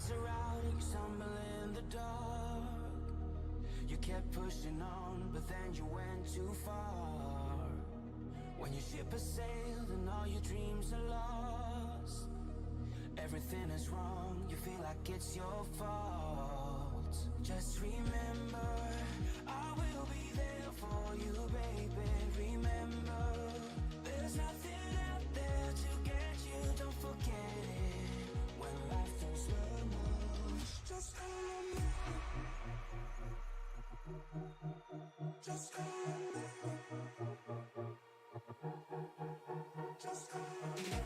lights are out, you stumble in the dark. You kept pushing on, but then you went too far. When your ship has sailed and all your dreams are lost, everything is wrong, you feel like it's your fault. Just remember, I will be there for you, baby. Remember, there's nothing out there to get you, don't forget it. When life throws lemons, just remember. Just remember. Just remember.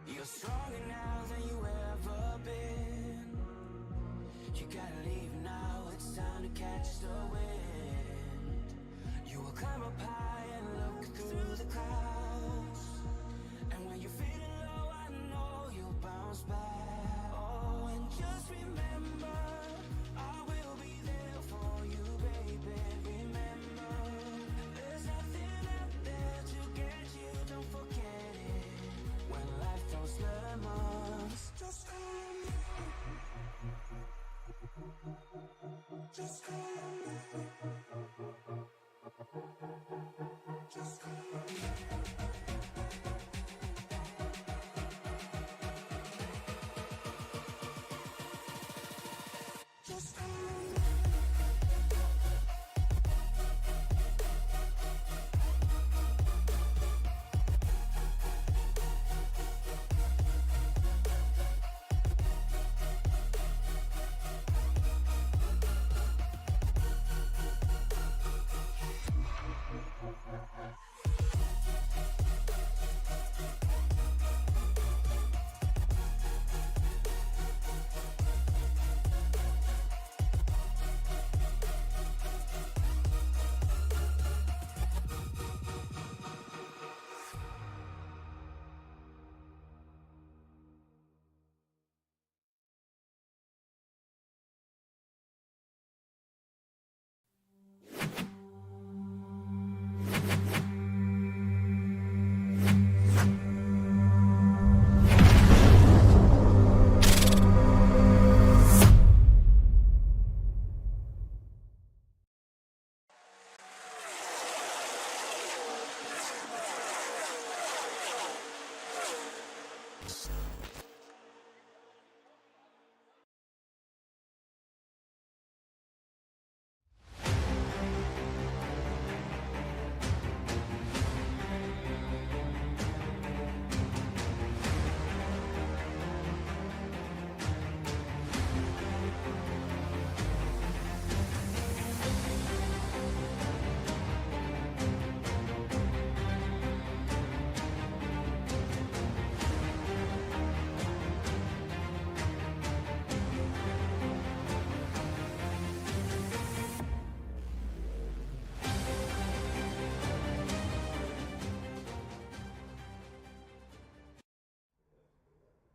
You're stronger now than you ever been. You gotta leave now, it's time to catch the wind. You will climb up high and look through the clouds, and when you're feeling low, I know you'll bounce back. Oh, and just remember, I will be there for you, baby. Remember, there's nothing out there to get you, don't forget it. When life throws lemons, just remember. Just remember. Just remember. Just remember.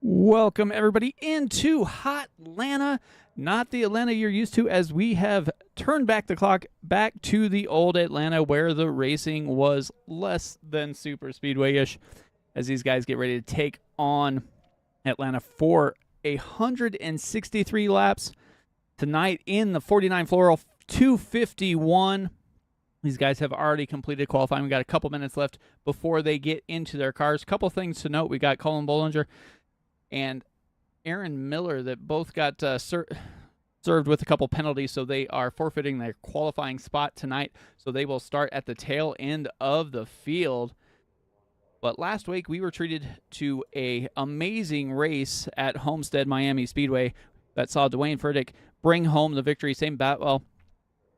Welcome, everybody, into Hot Atlanta. Not the Atlanta you're used to, as we have turned back the clock back to the old Atlanta where the racing was less than super speedway-ish, as these guys get ready to take on Atlanta for 163 laps tonight in the 49 Floral 251. These guys have already completed qualifying. We got a couple minutes left before they get into their cars. Couple things to note. We got Colin Bollinger and Aaron Miller that both got served with a couple penalties, so they are forfeiting their qualifying spot tonight. So they will start at the tail end of the field. But last week we were treated to a amazing race at Homestead Miami Speedway that saw Dwayne Furtick bring home the victory. Sam Batwell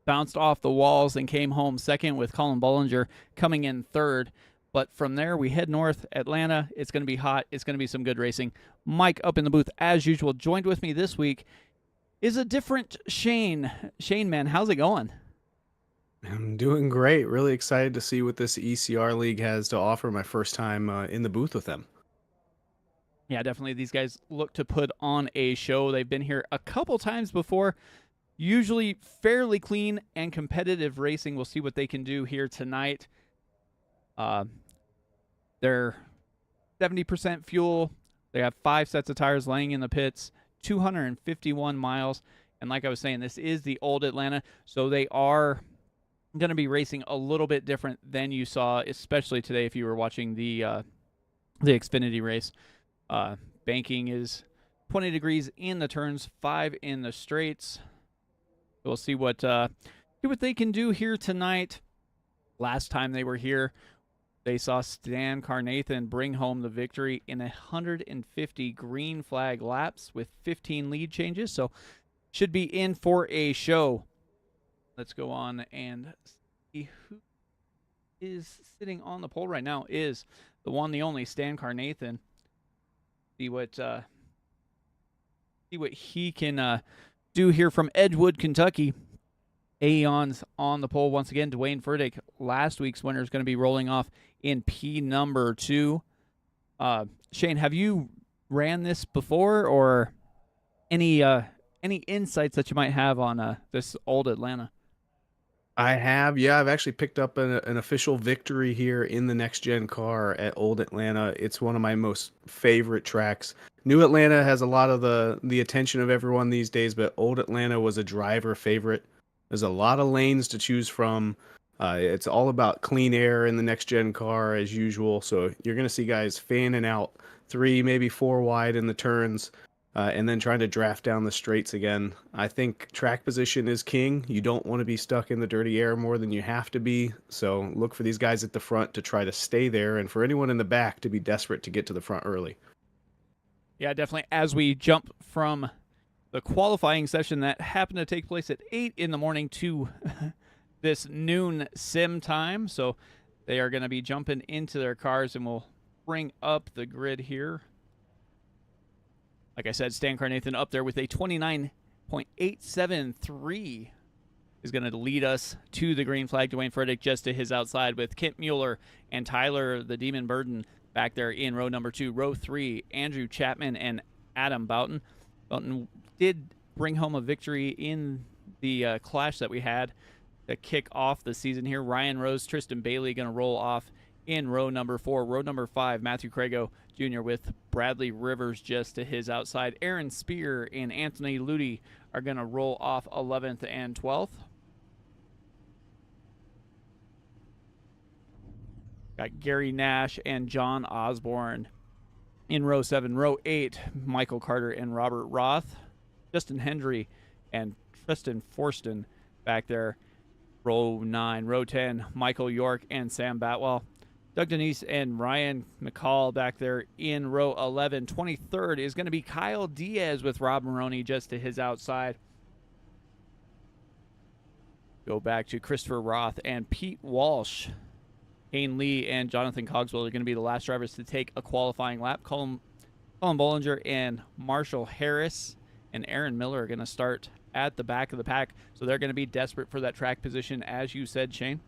bounced off the walls and came home second, with Colin Bollinger coming in third. But from there, we head north. Atlanta, it's going to be hot. It's going to be some good racing. Mike up in the booth, as usual. Joined with me this week is a different Shane. Shane, man, how's it going? I'm doing great. Really excited to see what this ECR league has to offer. My first time in the booth with them. Yeah, definitely. These guys look to put on a show. They've been here a couple times before. Usually fairly clean and competitive racing. We'll see what they can do here tonight. They're 70% fuel. They have 5 sets of tires laying in the pits, 251 miles. And like I was saying, this is the old Atlanta, so they are going to be racing a little bit different than you saw, especially today if you were watching the Xfinity race. Banking is 20 degrees in the turns, 5 in the straights. We'll see what they can do here tonight. Last time they were here, they saw Stan Carnathan bring home the victory in 150 green flag laps with 15 lead changes. So should be in for a show. Let's go on and see who is sitting on the pole right now. Is the one, the only Stan Carnathan. See what he can do here from Edgewood, Kentucky. Aeon's on the pole once again. Dwayne Furtick, last week's winner, is going to be rolling off in P number 2. Shane, have you ran this before, or any insights that you might have on this old Atlanta? I have, yeah. I've actually picked up an official victory here in the NextGen car at Old Atlanta. It's one of my most favorite tracks. New Atlanta has a lot of the attention of everyone these days, but Old Atlanta was a driver favorite. There's a lot of lanes to choose from. It's all about clean air in the NextGen car as usual. So you're going to see guys fanning out 3, maybe 4 wide in the turns. And then trying to draft down the straights again. I think track position is king. You don't want to be stuck in the dirty air more than you have to be. So look for these guys at the front to try to stay there, and for anyone in the back to be desperate to get to the front early. Yeah, definitely. As we jump from the qualifying session that happened to take place at 8 in the morning to this noon sim time. So they are going to be jumping into their cars, and we'll bring up the grid here. Like I said, Stan Carnathan up there with a 29.873 is going to lead us to the green flag. Dwayne Furtick just to his outside, with Kent Mueller and Tyler the Demon Burden back there in row number 2. Row 3, Andrew Chapman and Adam Boughton. Boughton did bring home a victory in the clash that we had to kick off the season here. Ryan Rose, Tristan Bailey going to roll off in row number 4. Row number 5, Matthew Crago Jr. with Bradley Rivers just to his outside. Aaron Spear and Anthony Ludi are going to roll off 11th and 12th. Got Gary Nash and John Osborne in row 7. Row 8, Michael Carter and Robert Roth. Justin Hendry and Tristan Forston back there. Row 9. Row 10, Michael York and Sam Batwell. Doug Denise and Ryan McCall back there in row 11. 23rd is going to be Kyle Diaz with Rob Maroney just to his outside. Go back to Christopher Roth and Pete Walsh. Kane Lee and Jonathan Cogswell are going to be the last drivers to take a qualifying lap. Colin Bollinger and Marshall Harris and Aaron Miller are going to start at the back of the pack. So they're going to be desperate for that track position, as you said, Shane.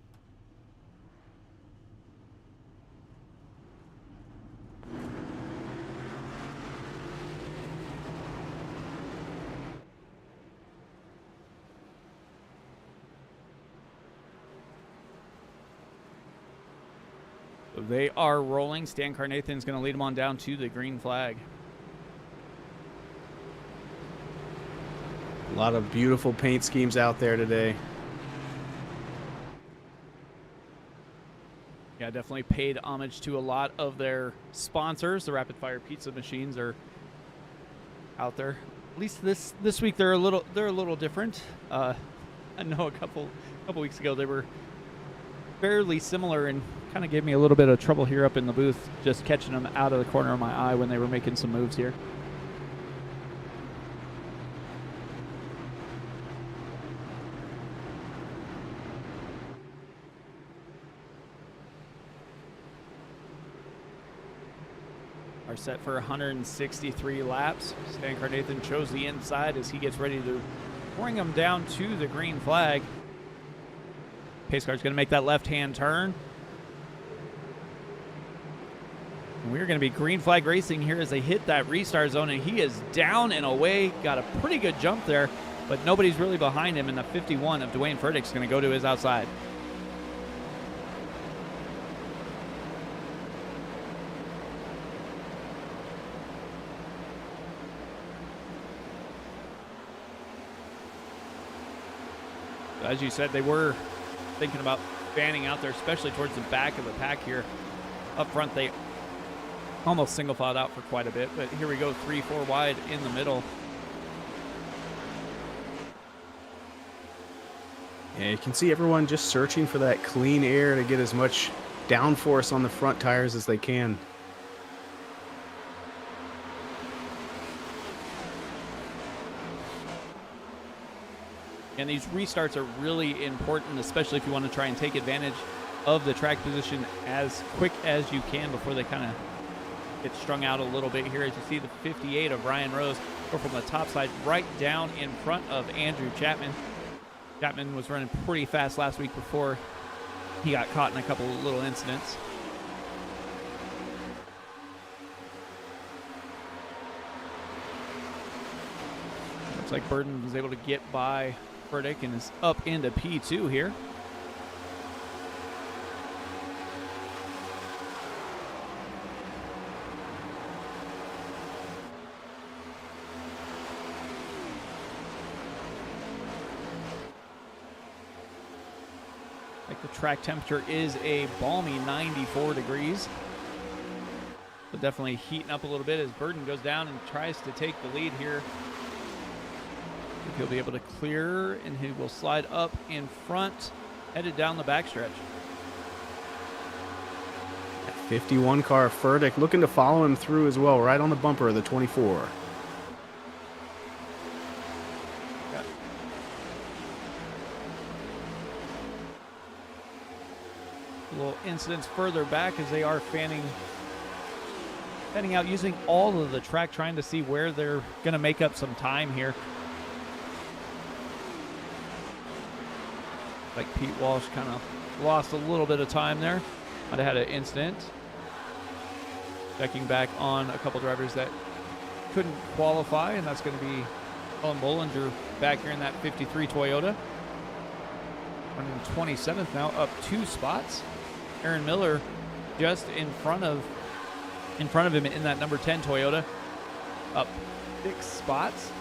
They are rolling. Stan Carnathan's going to lead them on down to the green flag. A lot of beautiful paint schemes out there today. Yeah, definitely paid homage to a lot of their sponsors. The Rapid Fire Pizza machines are out there. At least this week they're a little different. I know a couple weeks ago they were fairly similar and kind of gave me a little bit of trouble here up in the booth, just catching them out of the corner of my eye when they were making some moves here. Are set for 163 laps. Stan Carnathan chose the inside as he gets ready to bring them down to the green flag. Pace car's going to make that left-hand turn. And we're going to be green flag racing here as they hit that restart zone, and he is down and away. Got a pretty good jump there, but nobody's really behind him, and the 51 of Dwayne Furtick's going to go to his outside. As you said, they were thinking about fanning out there, especially towards the back of the pack here. Up front, they almost single filed out for quite a bit, but here we go, 3-4 wide in the middle. Yeah, you can see everyone just searching for that clean air to get as much downforce on the front tires as they can. And these restarts are really important, especially if you want to try and take advantage of the track position as quick as you can before they kind of get strung out a little bit here. As you see the 58 of Ryan Rose go from the top side right down in front of Andrew Chapman. Chapman was running pretty fast last week before he got caught in a couple of little incidents. Looks like Burden was able to get by Furtick and is up into P2 here. Like the track temperature is a balmy 94 degrees. So definitely heating up a little bit as Burden goes down and tries to take the lead here. He'll be able to clear, and he will slide up in front, headed down the backstretch. 51 car, Furtick looking to follow him through as well, right on the bumper of the 24. Little incidents further back as they are fanning out, using all of the track, trying to see where they're going to make up some time here. Like Pete Walsh kind of lost a little bit of time there. Might have had an incident. Checking back on a couple drivers that couldn't qualify, and that's going to be Colin Bollinger back here in that 53 Toyota. Running 27th now, up 2 spots. Aaron Miller just in front of him in that number 10 Toyota, up 6 spots.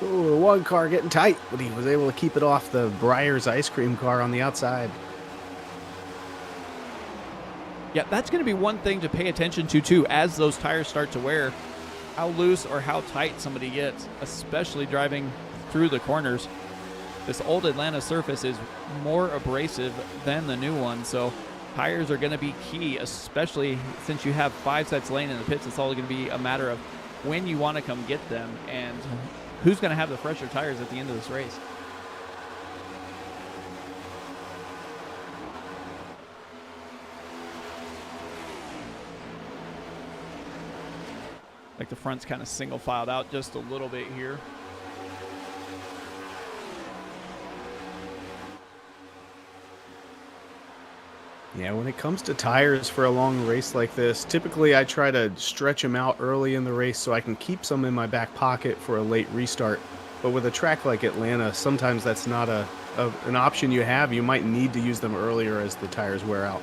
Ooh, one car getting tight, but he was able to keep it off the Breyers ice cream car on the outside. Yeah, that's going to be one thing to pay attention to, too, as those tires start to wear. How loose or how tight somebody gets, especially driving through the corners. This old Atlanta surface is more abrasive than the new one, so tires are going to be key, especially since you have 5 sets laying in the pits. It's all going to be a matter of when you want to come get them and who's going to have the fresher tires at the end of this race. Like the front's kind of single filed out just a little bit here. Yeah, when it comes to tires for a long race like this, typically I try to stretch them out early in the race so I can keep some in my back pocket for a late restart. But with a track like Atlanta, sometimes that's not an option you have. You might need to use them earlier as the tires wear out.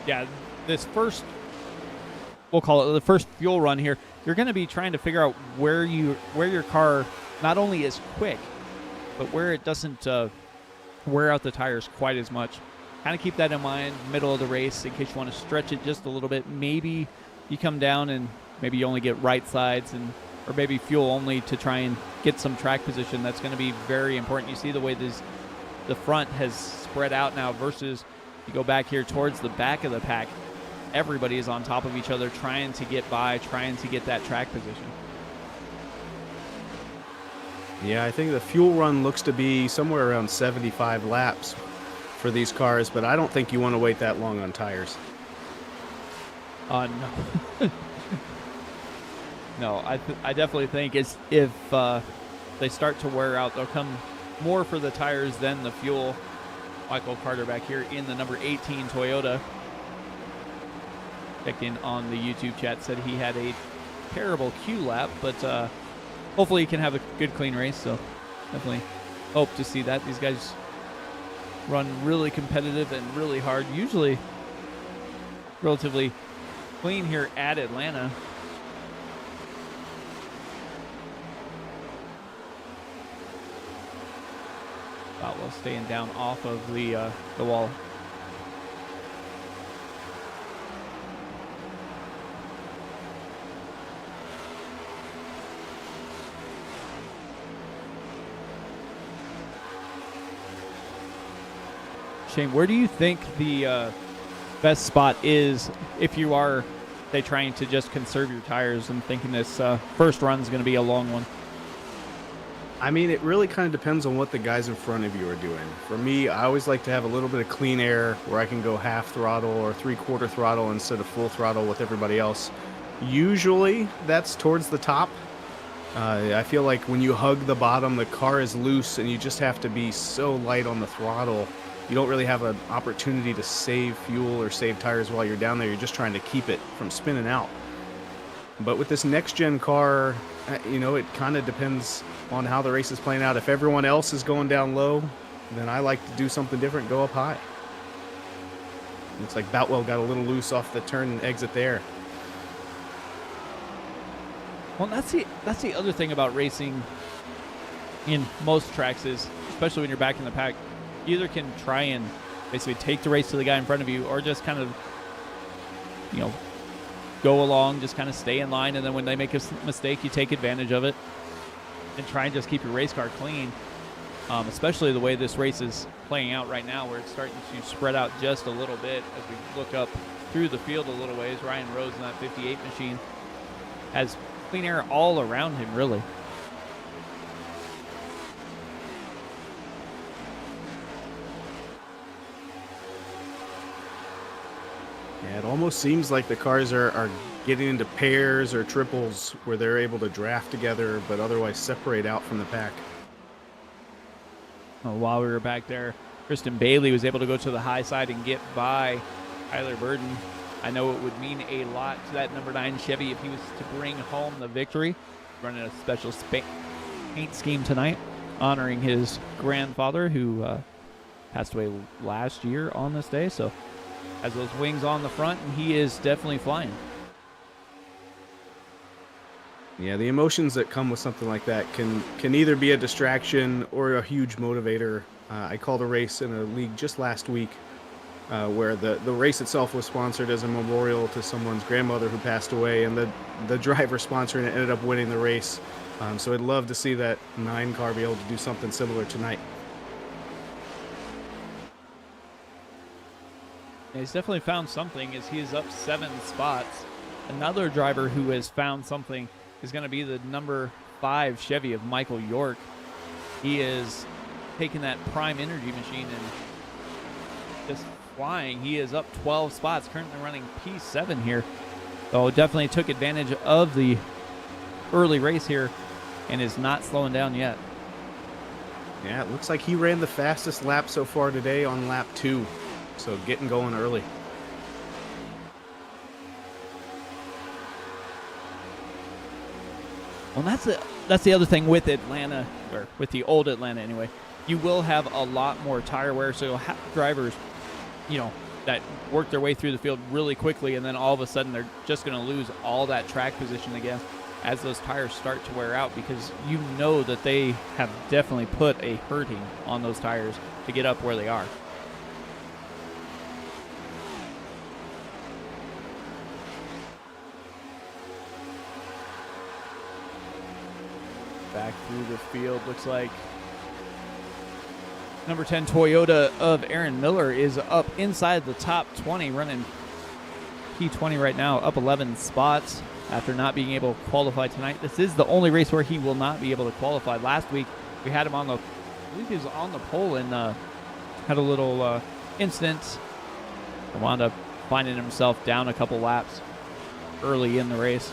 Yeah, this first, we'll call it the first fuel run here, you're going to be trying to figure out where your car not only is quick, but where it doesn't wear out the tires quite as much. kind of keep that in mind, middle of the race, in case you want to stretch it just a little bit. Maybe you come down and maybe you only get right sides, or maybe fuel only to try and get some track position. That's going to be very important. You see the way the front has spread out now versus you go back here towards the back of the pack. Everybody is on top of each other trying to get by, trying to get that track position. Yeah, I think the fuel run looks to be somewhere around 75 laps for these cars, but I don't think you want to wait that long on tires. No. No, I definitely think if they start to wear out, they'll come more for the tires than the fuel. Michael Carter back here in the number 18 Toyota. Checked in on the YouTube chat, said he had a terrible Q lap, but hopefully he can have a good, clean race. So definitely hope to see that. These guys run really competitive and really hard. Usually relatively clean here at Atlanta. While staying down off of the wall. Shane, where do you think the best spot is if you are trying to just conserve your tires and thinking this first run is going to be a long one? I mean, it really kind of depends on what the guys in front of you are doing. For me, I always like to have a little bit of clean air where I can go half throttle or 3/4 throttle instead of full throttle with everybody else. Usually, that's towards the top. I feel like when you hug the bottom, the car is loose and you just have to be so light on the throttle. You don't really have an opportunity to save fuel or save tires while you're down there. You're just trying to keep it from spinning out. But with this next-gen car, it kind of depends on how the race is playing out. If everyone else is going down low, then I like to do something different, go up high. Looks like Boutwell got a little loose off the turn and exit there. Well, that's the other thing about racing in most tracks is, especially when you're back in the pack, you either can try and basically take the race to the guy in front of you, or just kind of, go along, just kind of stay in line, and then when they make a mistake, you take advantage of it and try and just keep your race car clean. Especially the way this race is playing out right now, where it's starting to spread out just a little bit. As we look up through the field a little ways, Ryan Rose in that 58 machine has clean air all around him, really. Yeah, it almost seems like the cars are getting into pairs or triples where they're able to draft together but otherwise separate out from the pack. Well, while we were back there, Kristen Bailey was able to go to the high side and get by Tyler Burden. I know it would mean a lot to that number 9 Chevy if he was to bring home the victory. Running a special paint scheme tonight, honoring his grandfather who passed away last year on this day. So has those wings on the front, and he is definitely flying. Yeah, the emotions that come with something like that can either be a distraction or a huge motivator. I called a race in a league just last week where the race itself was sponsored as a memorial to someone's grandmother who passed away, and the driver sponsoring it ended up winning the race. So I'd love to see that 9 car be able to do something similar tonight. Yeah, he's definitely found something as he is up 7 spots. Another driver who has found something is going to be the number 5 Chevy of Michael York. He is taking that prime energy machine and just flying. He is up 12 spots, currently running P7 here. So definitely took advantage of the early race here and is not slowing down yet. Yeah, it looks like he ran the fastest lap so far today on lap 2. So getting going early. Well, that's the other thing with Atlanta, or with the old Atlanta anyway. You will have a lot more tire wear, so you'll have drivers, that work their way through the field really quickly, and then all of a sudden they're just going to lose all that track position again as those tires start to wear out, because you know that they have definitely put a hurting on those tires to get up where they are. Back through the field, looks like number 10 Toyota of Aaron Miller is up inside the top 20, running P20 right now, up 11 spots after not being able to qualify tonight. This is the only race where he will not be able to qualify. Last week, we had him on the, I believe he was on the pole and had a little incident. Wound up finding himself down a couple laps early in the race.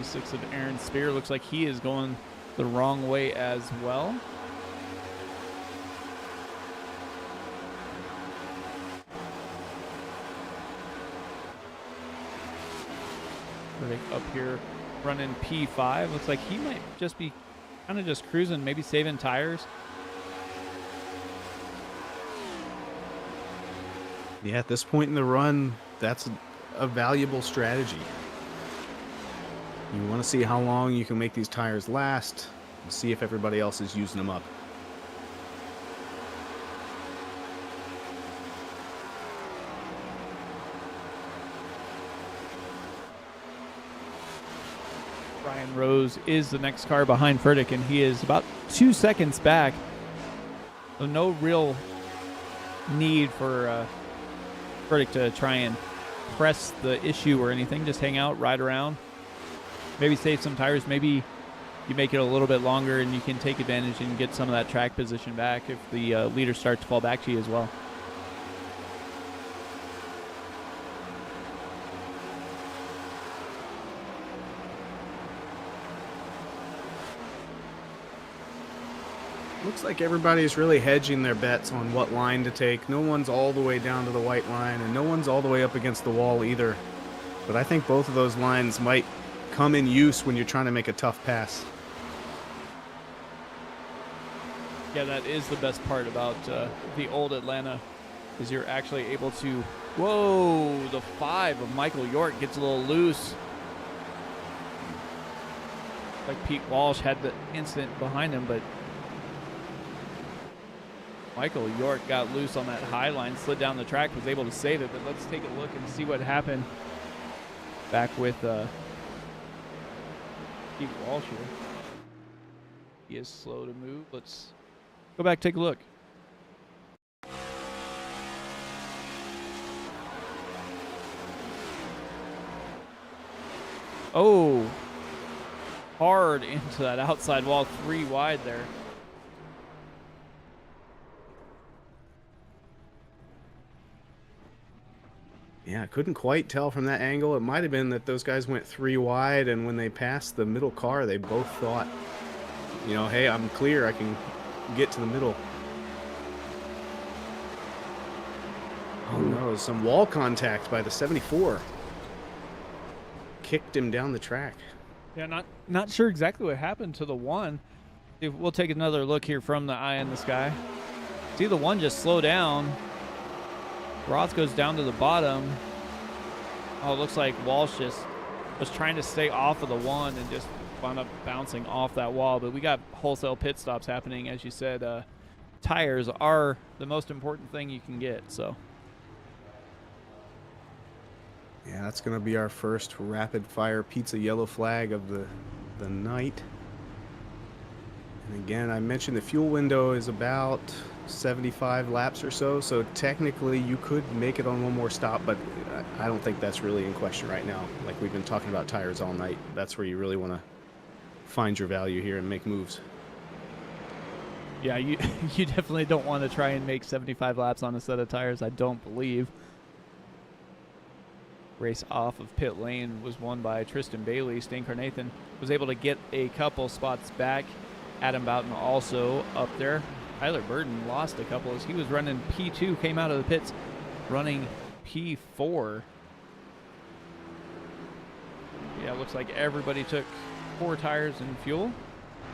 Six of Aaron Spear looks like he is going the wrong way as well. Up here running P5. Looks like he might just be kind of just cruising, maybe saving tires. Yeah, at this point in the run, that's a valuable strategy. You want to see how long you can make these tires last and see if everybody else is using them up. Ryan Rose is the next car behind Furtick, and he is about 2 seconds back. So no real need for Furtick to try and press the issue or anything. Just hang out, ride around. Maybe save some tires. Maybe you make it a little bit longer and you can take advantage and get some of that track position back if the leaders start to fall back to you as well. Looks like everybody's really hedging their bets on what line to take. No one's all the way down to the white line, and no one's all the way up against the wall either. But I think both of those lines might come in use when you're trying to make a tough pass. Yeah, that is the best part about the old Atlanta, is you're actually able to, whoa, the 5 of Michael York gets a little loose. Like Pete Walsh had the incident behind him, but Michael York got loose on that high line, slid down the track, was able to save it. But let's take a look and see what happened back with Pete Walsh here. He is slow to move. Let's go back, take a look. Oh, hard into that outside wall, 3 wide there. Yeah, I couldn't quite tell from that angle. It might have been that those guys went 3 wide, and when they passed the middle car, they both thought, you know, hey, I'm clear, I can get to the middle. Oh no, some wall contact by the 74. Kicked him down the track. Yeah, not sure exactly what happened to the 1. We'll take another look here from the eye in the sky. See the 1 just slow down. Roth goes down to the bottom. Oh, it looks like Walsh just was trying to stay off of the 1 and just wound up bouncing off that wall. But we got wholesale pit stops happening. As you said, tires are the most important thing you can get. So, yeah, that's going to be our first rapid fire pizza yellow flag of the night. And again, I mentioned the fuel window is about 75 laps or so, so technically you could make it on one more stop, but I don't think that's really in question right now. Like we've been talking about tires all night. That's where you really want to find your value here and make moves. Yeah, you definitely don't want to try and make 75 laps on a set of tires, I don't believe. Race off of pit lane was won by Tristan Bailey. Stain Carnathan was able to get a couple spots back. Adam Boughton also up there. Tyler Burton lost a couple as he was running P2, came out of the pits running P4. Yeah, looks like everybody took 4 tires and fuel.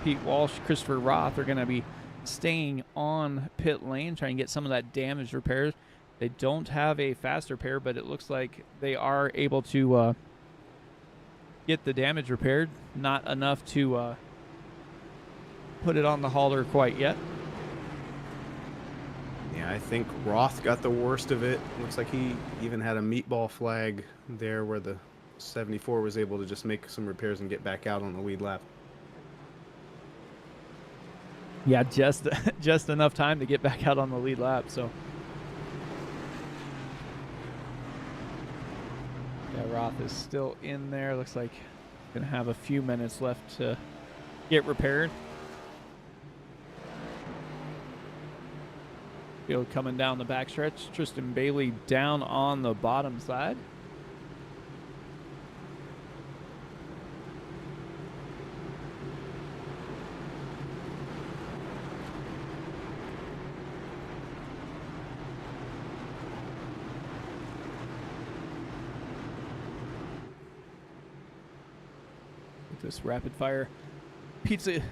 Pete Walsh, Christopher Roth are going to be staying on pit lane, trying to get some of that damage repaired. They don't have a fast repair, but it looks like they are able to get the damage repaired. Not enough to put it on the hauler quite yet. Yeah, I think Roth got the worst of it. Looks like he even had a meatball flag there where the 74 was able to just make some repairs and get back out on the lead lap. Yeah, just enough time to get back out on the lead lap. So yeah, Roth is still in there. Looks like gonna have a few minutes left to get repaired. Field coming down the backstretch. Tristan Bailey down on the bottom side. Get this rapid fire pizza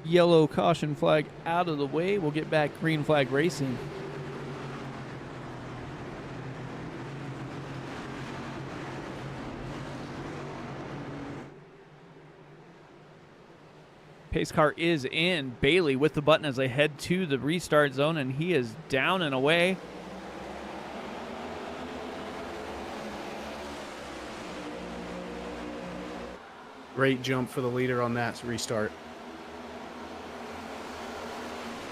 yellow caution flag out of the way. We'll get back green flag racing. Pace car is in. Bailey with the button as they head to the restart zone, and he is down and away. Great jump for the leader on that restart.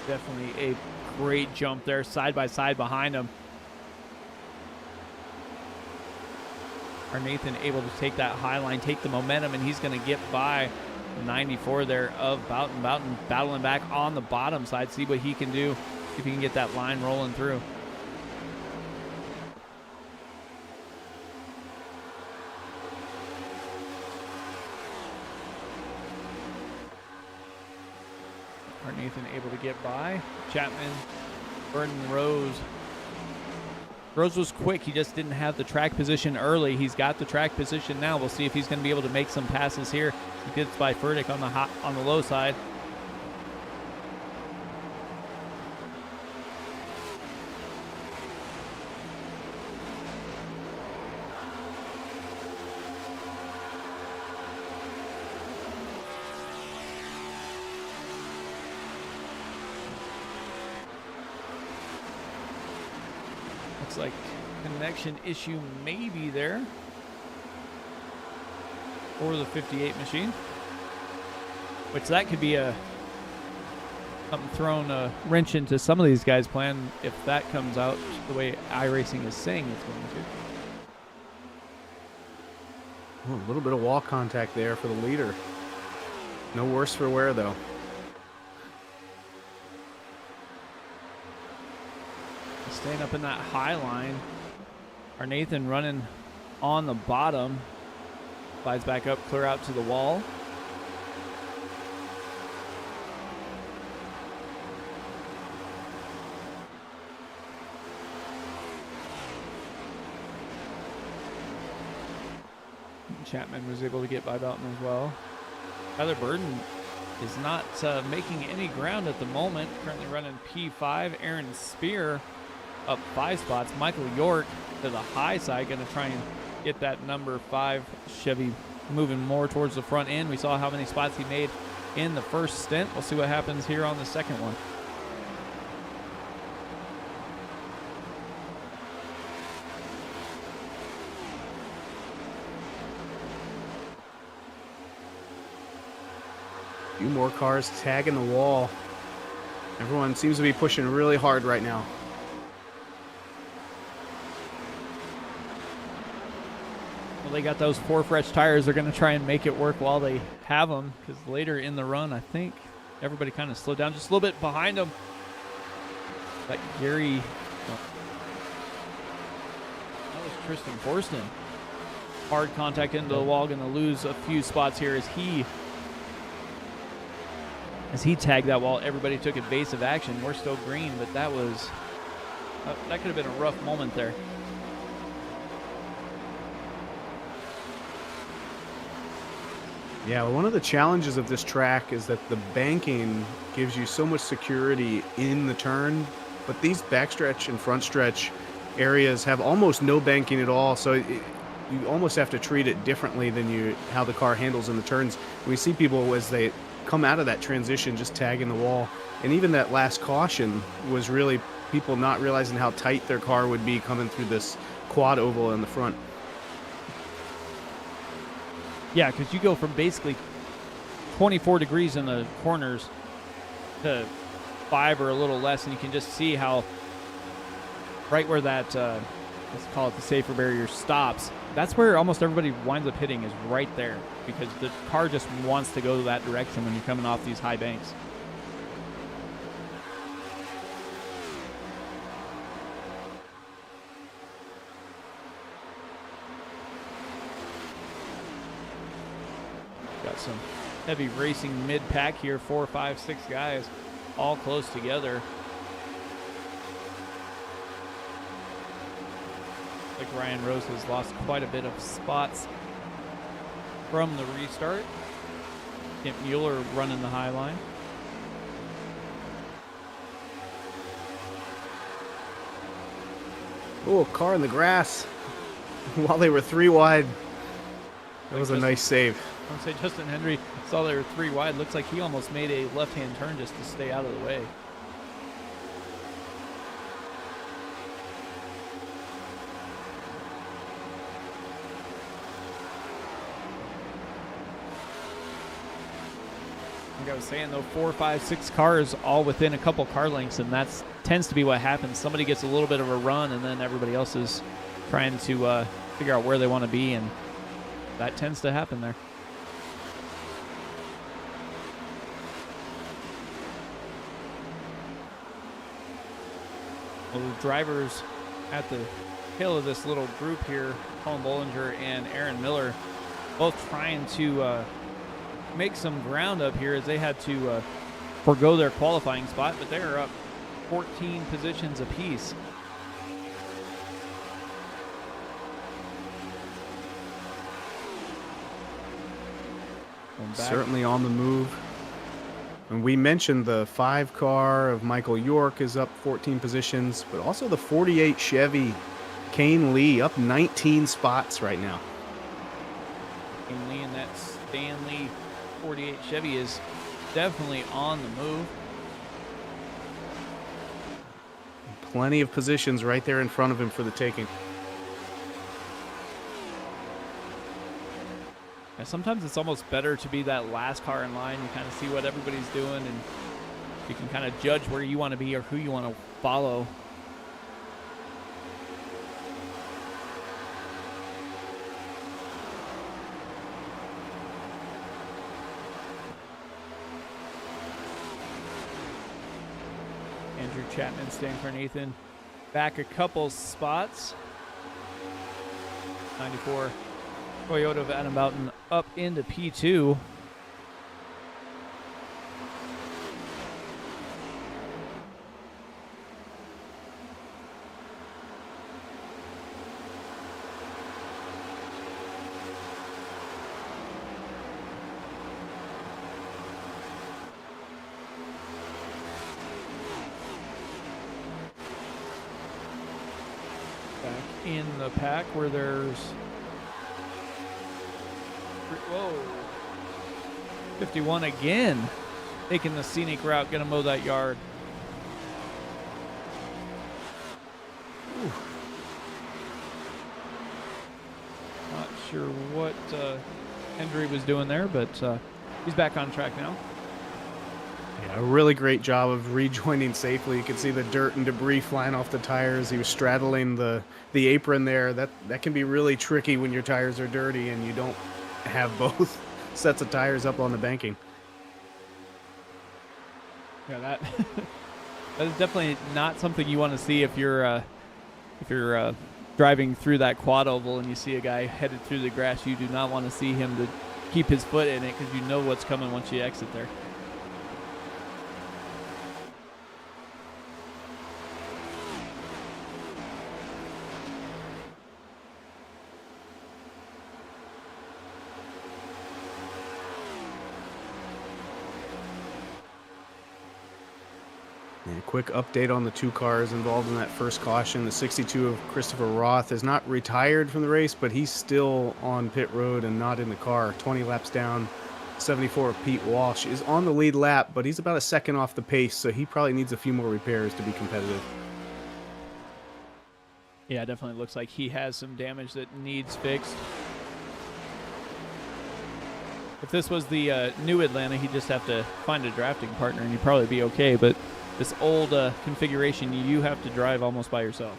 Definitely a great jump there, side by side behind him. Our Nathan able to take that high line, take the momentum, and he's going to get by 94 there of Boughton. Boughton battling back on the bottom side, see what he can do, see if he can get that line rolling through. Our Nathan able to get by. Chapman, Burton, Rose. Rose was quick. He just didn't have the track position early. He's got the track position now. We'll see if he's going to be able to make some passes here. He gets by Furtick on the low side. Looks like connection issue maybe there for the 58 machine, which that could be something thrown a wrench into some of these guys' plan if that comes out the way iRacing is saying it's going to. Oh, a little bit of wall contact there for the leader. No worse for wear though. Staying up in that high line. Our Nathan running on the bottom. Slides back up, clear out to the wall. Chapman was able to get by Belton as well. Tyler Burden is not making any ground at the moment. Currently running P5. Aaron Spear up 5 spots. Michael York to the high side, going to try and get that number 5 Chevy moving more towards the front end. We saw how many spots he made in the first stint. We'll see what happens here on the second one. A few more cars tagging the wall. Everyone seems to be pushing really hard right now. Well, they got those 4 fresh tires. They're going to try and make it work while they have them, because later in the run, I think everybody kind of slowed down just a little bit behind them. Like Gary, that was Tristan Forston. Hard contact into the wall, going to lose a few spots here as he tagged that wall. Everybody took evasive action. We're still green, but that was that could have been a rough moment there. Yeah, well, one of the challenges of this track is that the banking gives you so much security in the turn, but these backstretch and front stretch areas have almost no banking at all, so you almost have to treat it differently than how the car handles in the turns. We see people as they come out of that transition just tagging the wall. And even that last caution was really people not realizing how tight their car would be coming through this quad oval in the front. Yeah, because you go from basically 24 degrees in the corners to 5 or a little less, and you can just see how right where that, let's call it the safer barrier, stops. That's where almost everybody winds up hitting, is right there, because the car just wants to go that direction when you're coming off these high banks. Got some heavy racing mid-pack here, 4, 5, 6 guys all close together. Like Ryan Rose has lost quite a bit of spots from the restart. Kent Mueller running the high line. Oh, car in the grass while they were 3 wide. That was a nice save. I would say Justin Hendry saw they were 3 wide. Looks like he almost made a left-hand turn just to stay out of the way. Like I was saying, though, 4, 5, 6 cars all within a couple car lengths, and that tends to be what happens. Somebody gets a little bit of a run, and then everybody else is trying to figure out where they want to be, and that tends to happen there. Well, the drivers at the tail of this little group here, Colin Bollinger and Aaron Miller, both trying to make some ground up here, as they had to forego their qualifying spot, but they're up 14 positions apiece. Certainly on the move. And we mentioned the 5 car of Michael York is up 14 positions, but also the 48 Chevy Kane Lee up 19 spots right now. Kane Lee and that Stanley 48 Chevy is definitely on the move. Plenty of positions right there in front of him for the taking. Yeah, sometimes it's almost better to be that last car in line. You kind of see what everybody's doing, and you can kind of judge where you want to be or who you want to follow. Andrew Chapman staying for Nathan. Back a couple spots. 94 Toyota of Adam Boughton up into P2. Back in the pack where there's 51 again, taking the scenic route, gonna mow that yard. Ooh. Not sure what Hendry was doing there, but he's back on track now. Yeah, a really great job of rejoining safely. You can see the dirt and debris flying off the tires. He was straddling the apron there. That can be really tricky when your tires are dirty and you don't have both sets of tires up on the banking. Yeah, that that is definitely not something you want to see if you're driving through that quad oval and you see a guy headed through the grass. You do not want to see him to keep his foot in it, because you know what's coming once you exit there. And a quick update on the 2 cars involved in that first caution. The 62 of Christopher Roth is not retired from the race, but he's still on pit road and not in the car. 20 laps down, 74 of Pete Walsh, is on the lead lap, but he's about a second off the pace, so he probably needs a few more repairs to be competitive. Yeah, definitely looks like he has some damage that needs fixed. If this was the new Atlanta, he'd just have to find a drafting partner and he'd probably be okay. But this old configuration, you have to drive almost by yourself.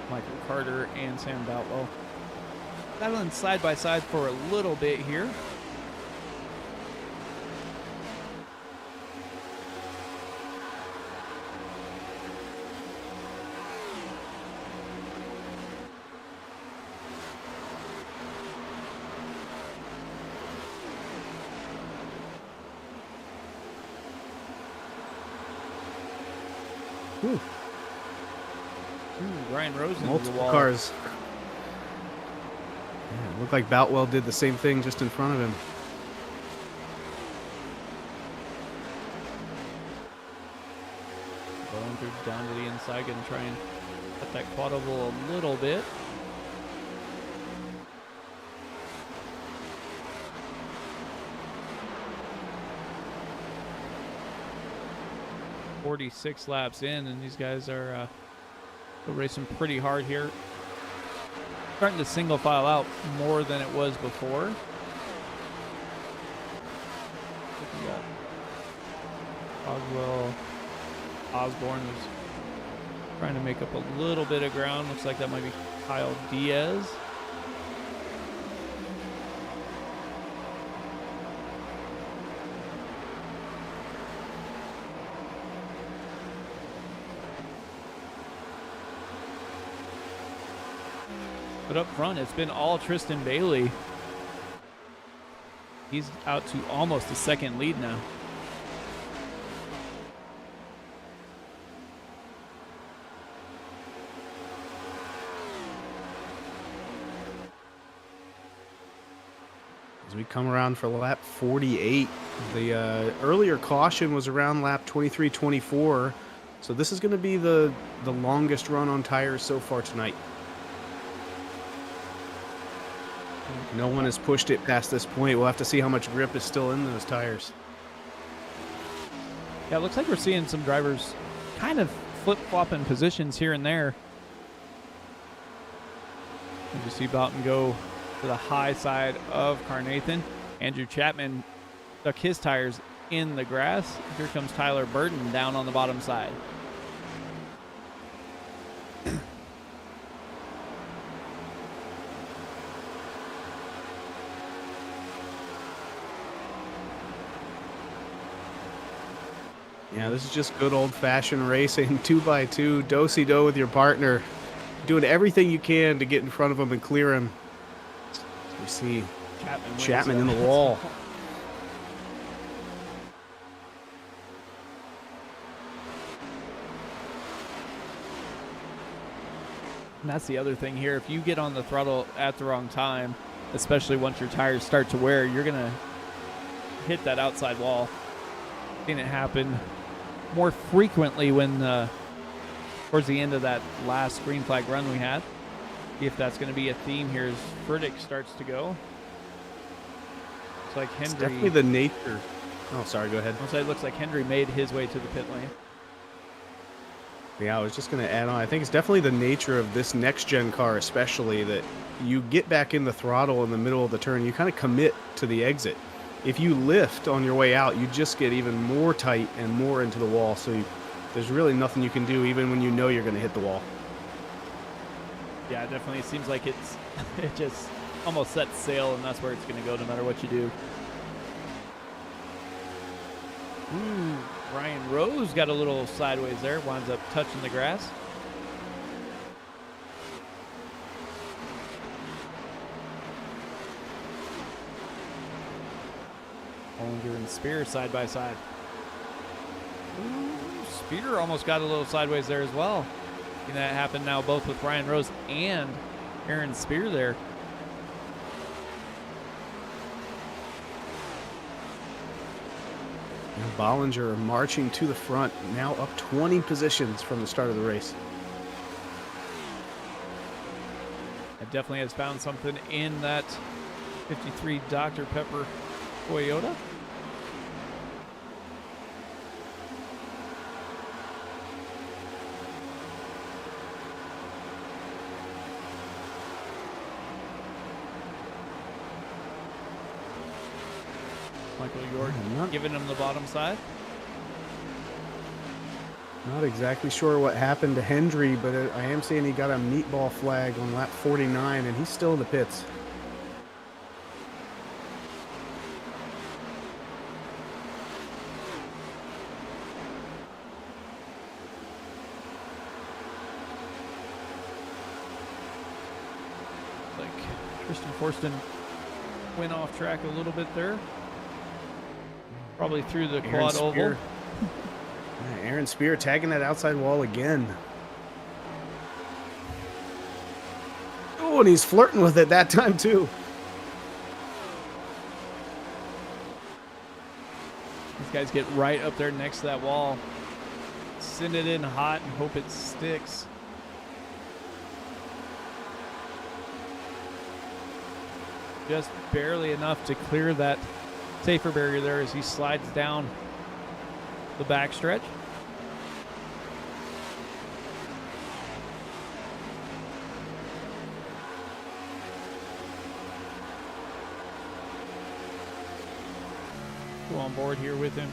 Michael Carter and Sam Boutwell battling side by side for a little bit here. Ooh. Ryan Rose into the Multiple wall. cars. Yeah, it looked like Boutwell did the same thing just in front of him. Going through down to the inside, going to try and cut that quad oval a little bit. .46 laps in, and these guys are still racing pretty hard here. Starting to single file out more than it was before. We got Oswell. Osborne was trying to make up a little bit of ground. Looks like that might be Kyle Diaz. But up front, it's been all Tristan Bailey. He's out to almost a second lead now. As we come around for lap 48, the earlier caution was around lap 23-24, so this is going to be the longest run on tires so far tonight. No one has pushed it past this point. We'll have to see how much grip is still in those tires. Yeah, it looks like we're seeing some drivers kind of flip-flopping positions here and there. You just see Boughton go to the high side of Carnathan. Andrew Chapman stuck his tires in the grass. Here comes Tyler Burton down on the bottom side. Yeah, this is just good old-fashioned racing, 2x2, do-si-do with your partner, doing everything you can to get in front of him and clear him. We see Chapman in the wall. And that's the other thing here. If you get on the throttle at the wrong time, especially once your tires start to wear, you're going to hit that outside wall. I've seen it happen more frequently when towards the end of that last green flag run we had. See if that's going to be a theme here as Furtick starts to go. Looks like Hendry. It's definitely the nature. Oh, sorry, go ahead. It looks like Hendry made his way to the pit lane. Yeah, I was just going to add on. I think it's definitely the nature of this next-gen car especially that you get back in the throttle in the middle of the turn. You kind of commit to the exit. If you lift on your way out, you just get even more tight and more into the wall. So there's really nothing you can do even when you know you're going to hit the wall. Yeah, definitely. It seems like it just almost sets sail, and that's where it's going to go no matter what you do. Ooh, Ryan Rose got a little sideways there. Winds up touching the grass. Hollinger and Spear side by side. Ooh, Spear almost got a little sideways there as well. And that happened now both with Ryan Rose and Aaron Spear there. And Bollinger marching to the front, now up 20 positions from the start of the race. It definitely has found something in that 53 Dr. Pepper Toyota. Michael York giving him the bottom side. Not exactly sure what happened to Hendry, but I am seeing he got a meatball flag on lap 49, and he's still in the pits. Like Tristan Forston went off track a little bit there. Probably through the quad oval. Yeah, Aaron Spear tagging that outside wall again. Oh, and he's flirting with it that time too. These guys get right up there next to that wall. Send it in hot and hope it sticks. Just barely enough to clear that safer barrier there as he slides down the backstretch. Go on board here with him.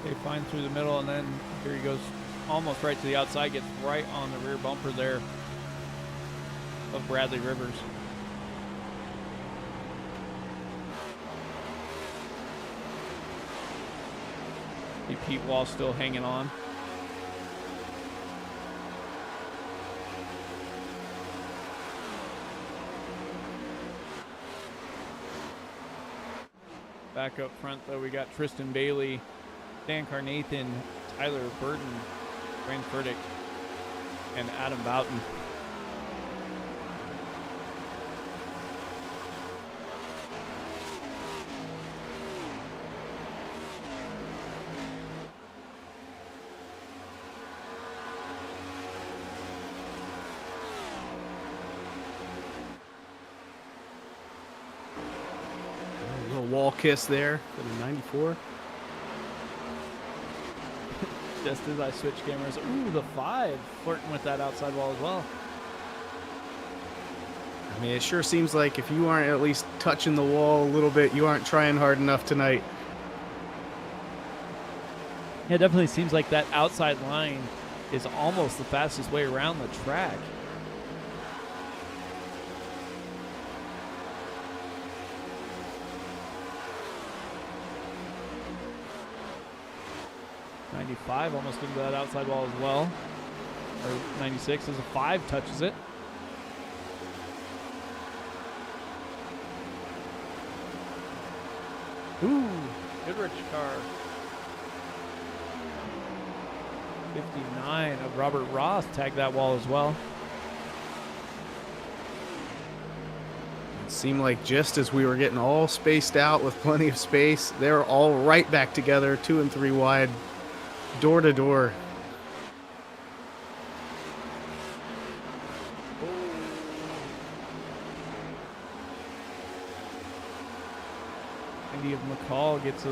They find through the middle, and then here he goes almost right to the outside, gets right on the rear bumper there of Bradley Rivers. Pete Wall still hanging on. Back up front, though, we got Tristan Bailey, Dan Carnathan, Tyler Burton, Wayne Furtick, and Adam Boughton. A little wall kiss there for the 94. Just as I switch cameras, ooh, the 5 flirting with that outside wall as well. I mean, it sure seems like if you aren't at least touching the wall a little bit, you aren't trying hard enough tonight. Yeah, it definitely seems like that outside line is almost the fastest way around the track. '95 almost into that outside wall as well. Or 96 as a 5 touches it. Ooh, Goodrich car. 59 of Robert Ross tagged that wall as well. It seemed like just as we were getting all spaced out with plenty of space, they were all right back together, 2 and 3 wide, door to door. Andy of McCall gets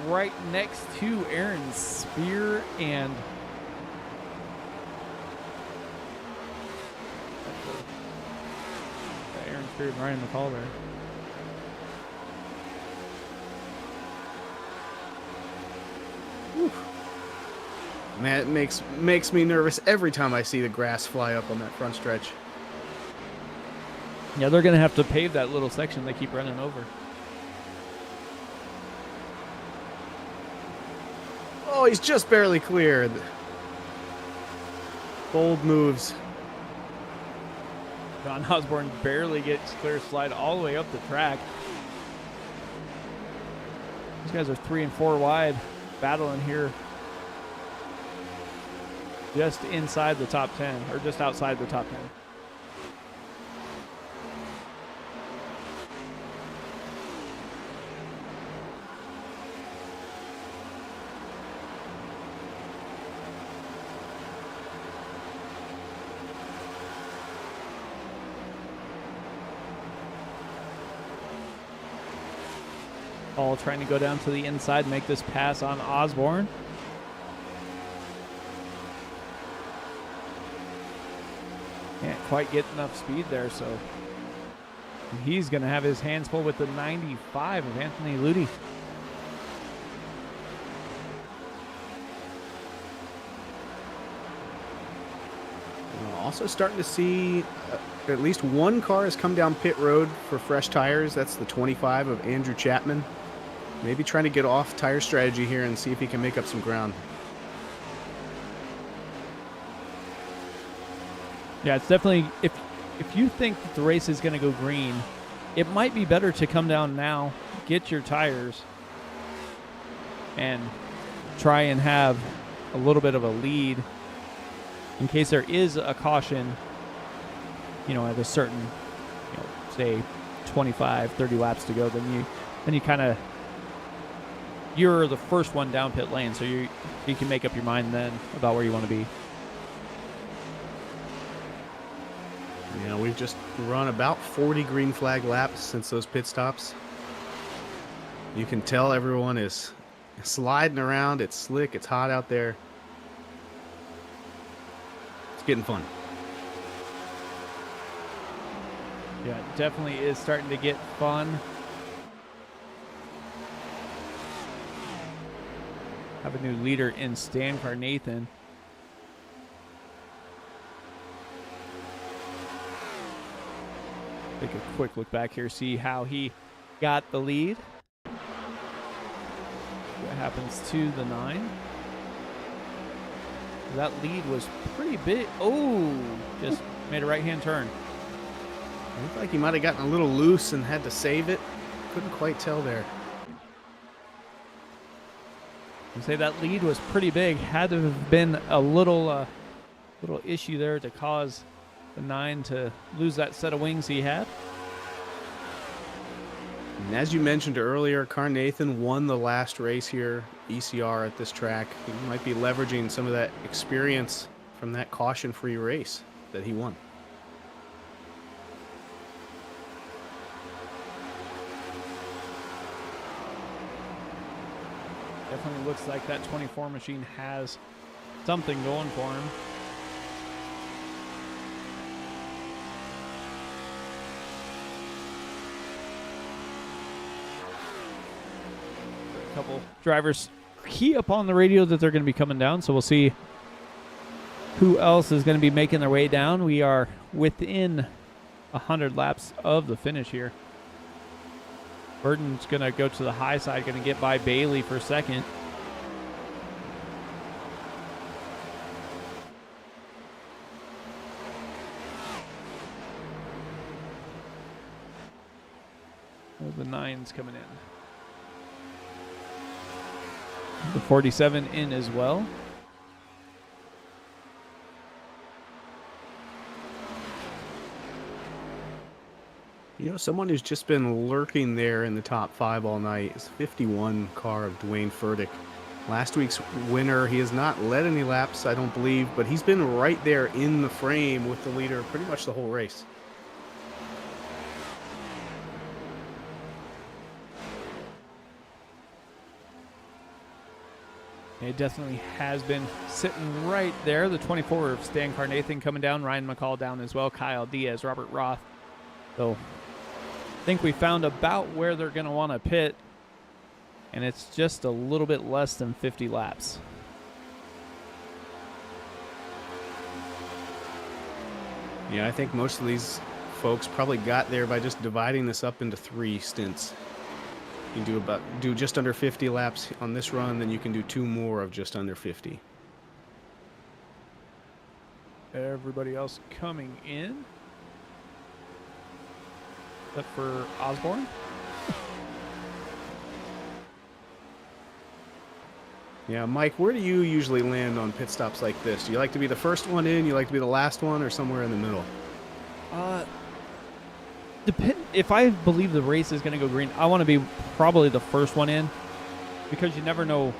right next to Aaron Spear and Aaron Spear and Ryan McCall there. Whew. Man, it makes me nervous every time I see the grass fly up on that front stretch. Yeah, they're going to have to pave that little section they keep running over. Oh, he's just barely cleared. Bold moves. John Osborne barely gets clear slide all the way up the track. These guys are 3 and 4 wide, battling here. just inside the top 10, or just outside the top 10. All trying to go down to the inside, make this pass on Osborne. Can't quite get enough speed there, so he's going to have his hands full with the 95 of Anthony Ludi. Also starting to see at least one car has come down pit road for fresh tires. That's the 25 of Andrew Chapman. Maybe trying to get off tire strategy here and see if he can make up some ground. Yeah, it's definitely, if you think that the race is going to go green, it might be better to come down now, get your tires, and try and have a little bit of a lead in case there is a caution, at a certain, say 25, 30 laps to go. Then you kind of, you're the first one down pit lane, so you can make up your mind then about where you want to be. We've just run about 40 green flag laps since those pit stops. You can tell everyone is sliding around. It's slick. It's hot out there. It's getting fun. Yeah, it definitely is starting to get fun. Have a new leader in Stan Carnathan. Take a quick look back here, see how he got the lead. What happens to the 9? That lead was pretty big. Oh, just made a right-hand turn. Looked like he might have gotten a little loose and had to save it. Couldn't quite tell there. You say that lead was pretty big. Had to have been a little issue there to cause the 9 to lose that set of wings he had. And as you mentioned earlier, Carnathan won the last race here, ECR at this track. He might be leveraging some of that experience from that caution-free race that he won. Definitely looks like that 24 machine has something going for him. A couple drivers key up on the radio that they're going to be coming down, so we'll see who else is going to be making their way down. We are within 100 laps of the finish here. Burton's going to go to the high side, going to get by Bailey for second. The 9's coming in. The 47 in as well. Someone who's just been lurking there in the top 5 all night is 51 car of Dwayne Furtick. Last week's winner, he has not led any laps, I don't believe, but he's been right there in the frame with the leader pretty much the whole race. It definitely has been sitting right there. The 24 of Stan Carnathan coming down. Ryan McCall down as well. Kyle Diaz, Robert Roth. So I think we found about where they're going to want to pit. And it's just a little bit less than 50 laps. Yeah, I think most of these folks probably got there by just dividing this up into 3 stints. You can do just under 50 laps on this run, then you can do 2 more of just under 50. Everybody else coming in, except for Osborne. Yeah, Mike, where do you usually land on pit stops like this? Do you like to be the first one in? You like to be the last one, or somewhere in the middle? If I believe the race is going to go green, I want to be probably the first one in, because you never know,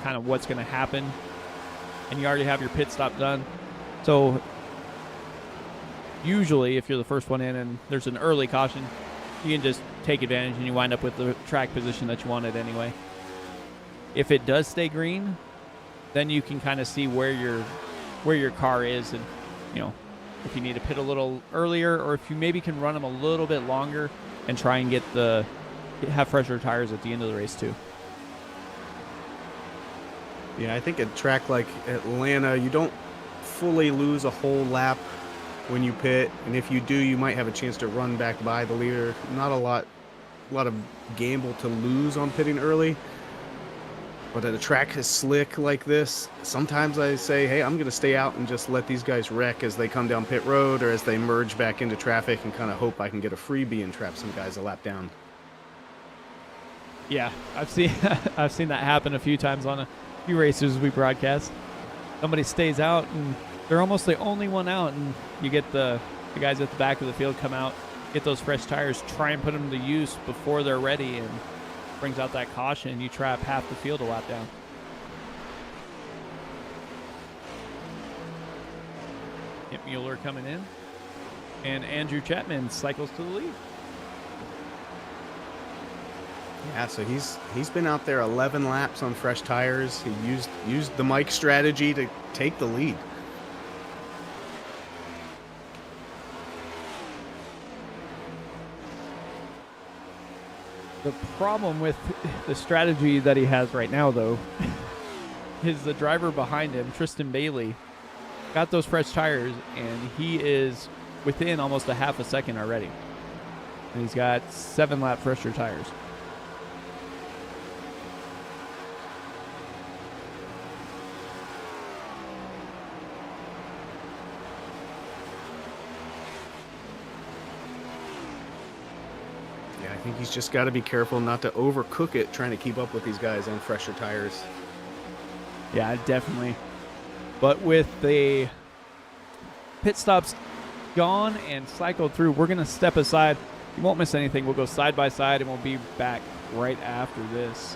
kind of what's going to happen, and you already have your pit stop done. So usually, if you're the first one in and there's an early caution, you can just take advantage and you wind up with the track position that you wanted anyway. If it does stay green, then you can kind of see where your car is, and if you need to pit a little earlier, or if you maybe can run them a little bit longer and try and have fresher tires at the end of the race too. Yeah, I think a track like Atlanta, you don't fully lose a whole lap when you pit, and if you do, you might have a chance to run back by the leader. Not a lot of gamble to lose on pitting early. But at a track is slick like this, sometimes I say, hey, I'm going to stay out and just let these guys wreck as they come down pit road or as they merge back into traffic, and kind of hope I can get a freebie and trap some guys a lap down. Yeah, I've seen that happen a few times on a few races we broadcast. Somebody stays out and they're almost the only one out, and you get the guys at the back of the field come out, get those fresh tires, try and put them to use before they're ready, and brings out that caution, and you trap half the field a lap down. Yep, Mueller coming in, and Andrew Chapman cycles to the lead. Yeah, so he's been out there 11 laps on fresh tires. He used the Mike strategy to take the lead. The problem with the strategy that he has right now, though, is the driver behind him, Tristan Bailey, got those fresh tires, and he is within almost a half a second already. And he's got 7-lap fresher tires. I think he's just got to be careful not to overcook it, trying to keep up with these guys on fresher tires. Yeah, definitely. But with the pit stops gone and cycled through, we're going to step aside. You won't miss anything. We'll go side by side, and we'll be back right after this.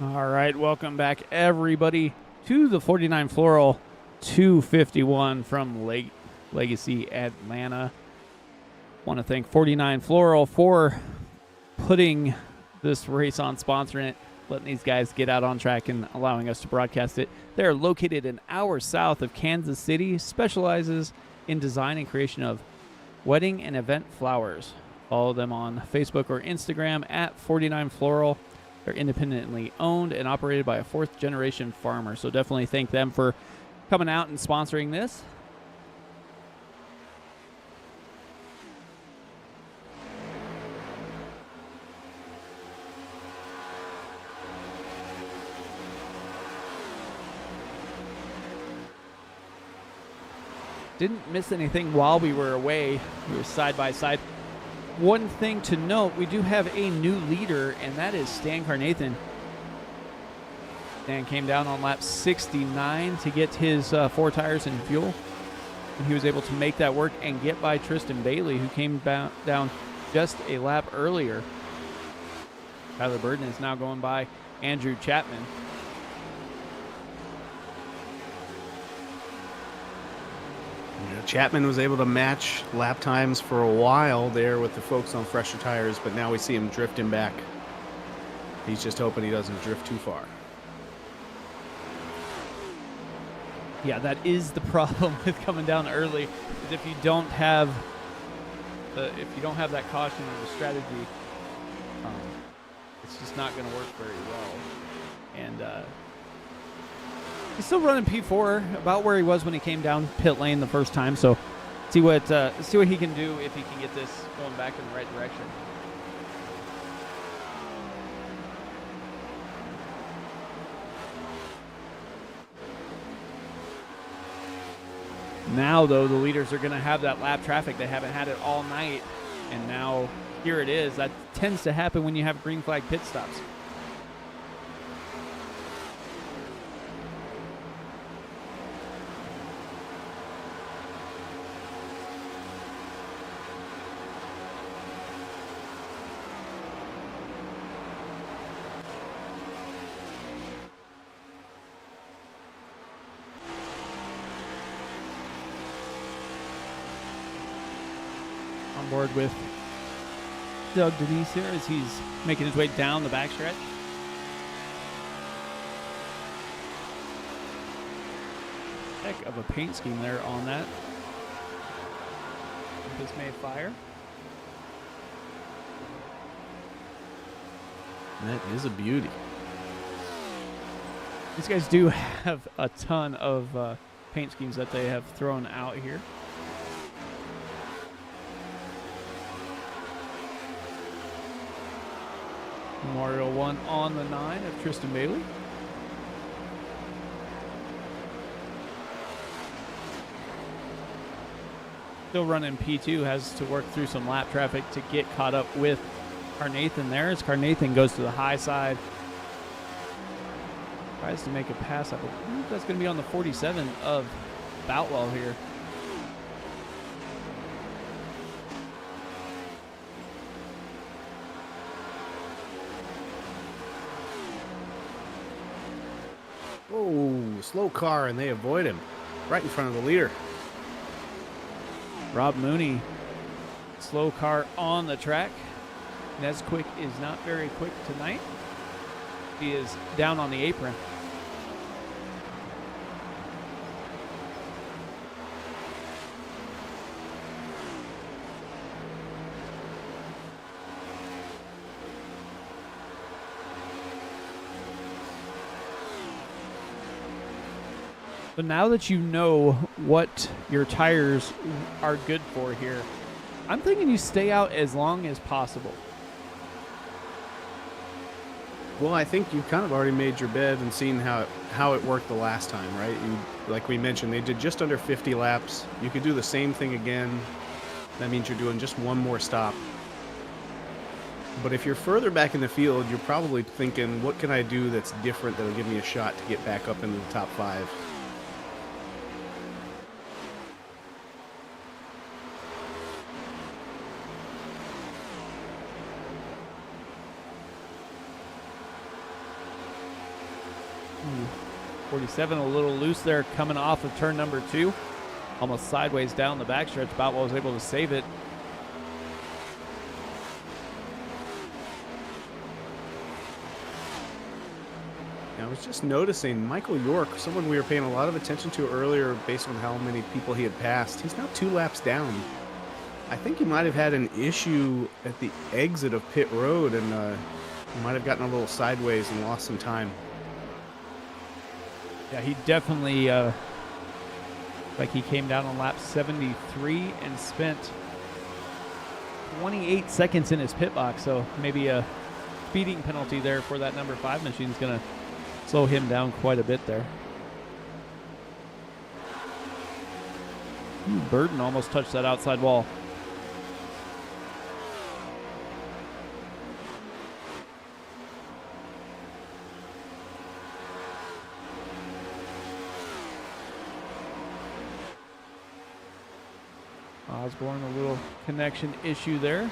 All right, welcome back, everybody, to the 49 Floral 251 from Legacy Atlanta. Want to thank 49 Floral for putting this race on, sponsoring it, letting these guys get out on track and allowing us to broadcast it. They're located an hour south of Kansas City, specializes in design and creation of wedding and event flowers. Follow them on Facebook or Instagram at 49 Floral. They're independently owned and operated by a fourth-generation farmer, so definitely thank them for coming out and sponsoring this. Didn't miss anything while we were away. We were side by side. One thing to note, we do have a new leader, and that is Stan Carnathan. Stan came down on lap 69 to get his 4 tires and fuel. And he was able to make that work and get by Tristan Bailey, who came down just a lap earlier. Tyler Burden is now going by Andrew Chapman. Chapman was able to match lap times for a while there with the folks on fresher tires, but now we see him drifting back. He's just hoping he doesn't drift too far. Yeah, that is the problem with coming down early. Is if you don't have that caution or the strategy, it's just not going to work very well. And he's still running P4, about where he was when he came down pit lane the first time. So see what he can do if he can get this going back in the right direction. Now, though, the leaders are going to have that lap traffic. They haven't had it all night, and now here it is. That tends to happen when you have green flag pit stops. On board with Doug Denise here as he's making his way down the backstretch. Heck of a paint scheme there on that. This may fire. That is a beauty. These guys do have a ton of paint schemes that they have thrown out here. Memorial 1 on the 9 of Tristan Bailey. Still running P2, has to work through some lap traffic to get caught up with Carnathan there as Carnathan goes to the high side. Tries to make a pass. I believe that's going to be on the 47 of Boutwell here. Oh, slow car, and they avoid him right in front of the leader. Rob Mooney, slow car on the track. Nesquick is not very quick tonight. He is down on the apron. But now that you know what your tires are good for here, I'm thinking you stay out as long as possible. Well, I think you've kind of already made your bed and seen how it worked the last time, right? Like we mentioned, they did just under 50 laps. You could do the same thing again. That means you're doing just one more stop. But if you're further back in the field, you're probably thinking, what can I do that's different that'll give me a shot to get back up into the top 5? 47 a little loose there coming off of turn number 2. Almost sideways down the backstretch. About was able to save it. I was just noticing Michael York, someone we were paying a lot of attention to earlier based on how many people he had passed. He's now 2 laps down. I think he might have had an issue at the exit of pit road and might have gotten a little sideways and lost some time. Yeah, he definitely, like he came down on lap 73 and spent 28 seconds in his pit box. So maybe a speeding penalty there for that number 5 machine is going to slow him down quite a bit there. Burden almost touched that outside wall. Osborne, a little connection issue there.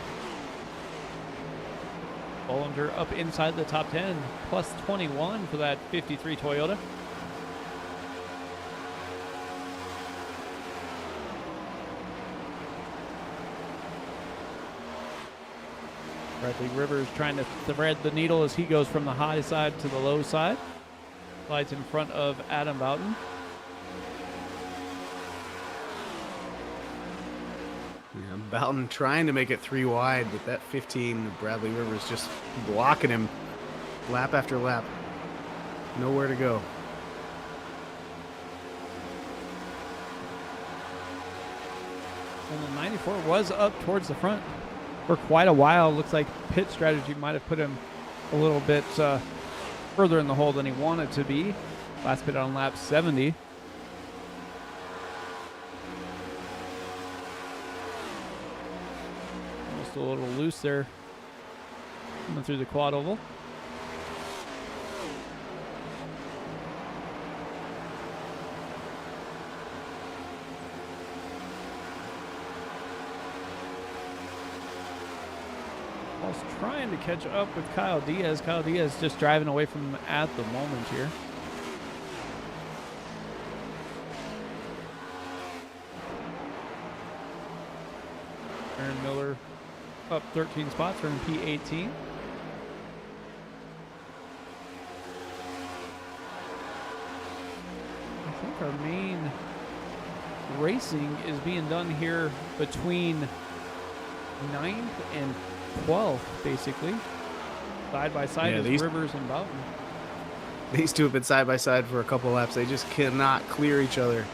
Bollinger up inside the top 10, plus 21 for that 53 Toyota. Bradley Rivers trying to thread the needle as he goes from the high side to the low side. Slides in front of Adam Boughton. Yeah, Boughton trying to make it 3 wide, but that 15, Bradley Rivers just blocking him lap after lap. Nowhere to go. And the 94 was up towards the front for quite a while. Looks like pit strategy might have put him a little bit further in the hole than he wanted to be. Last pit on lap 70. A little loose there coming through the quad oval. I was trying to catch up with Kyle Diaz. Kyle Diaz just driving away from him at the moment here. Aaron Miller up 13 spots for P18. I think our main racing is being done here between 9th and 12th, basically. Side by side is Rivers and Boughton. These two have been side by side for a couple laps. They just cannot clear each other.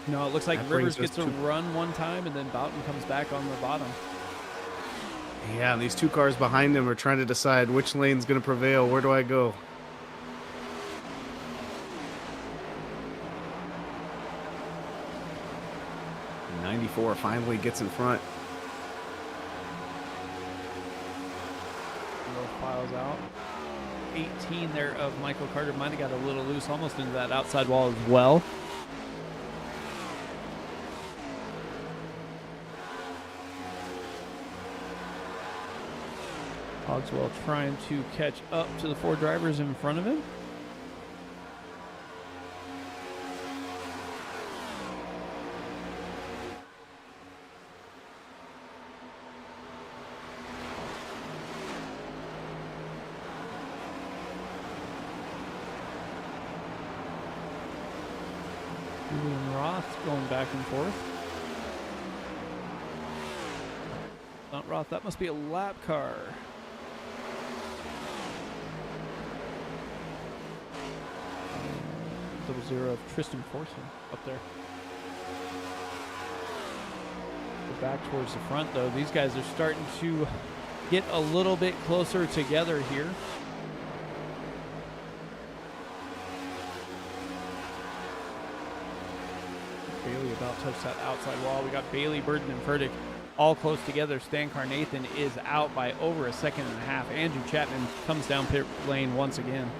No, it looks like Rivers gets a run one time, and then Boughton comes back on the bottom. Yeah, and these 2 cars behind him are trying to decide which lane's going to prevail. Where do I go? And 94 finally gets in front. Files out. 18 there of Michael Carter might have got a little loose, almost into that outside wall as well. Cogswell trying to catch up to the 4 drivers in front of him. Julian Roth going back and forth. Not Roth, that must be a lap car. 00 of Tristan Forson up there. We're back towards the front though. These guys are starting to get a little bit closer together here. Bailey about touched that outside wall. We got Bailey, Burden, and Furtick all close together. Stan Carnathan is out by over a second and a half. Andrew Chapman comes down pit lane once again.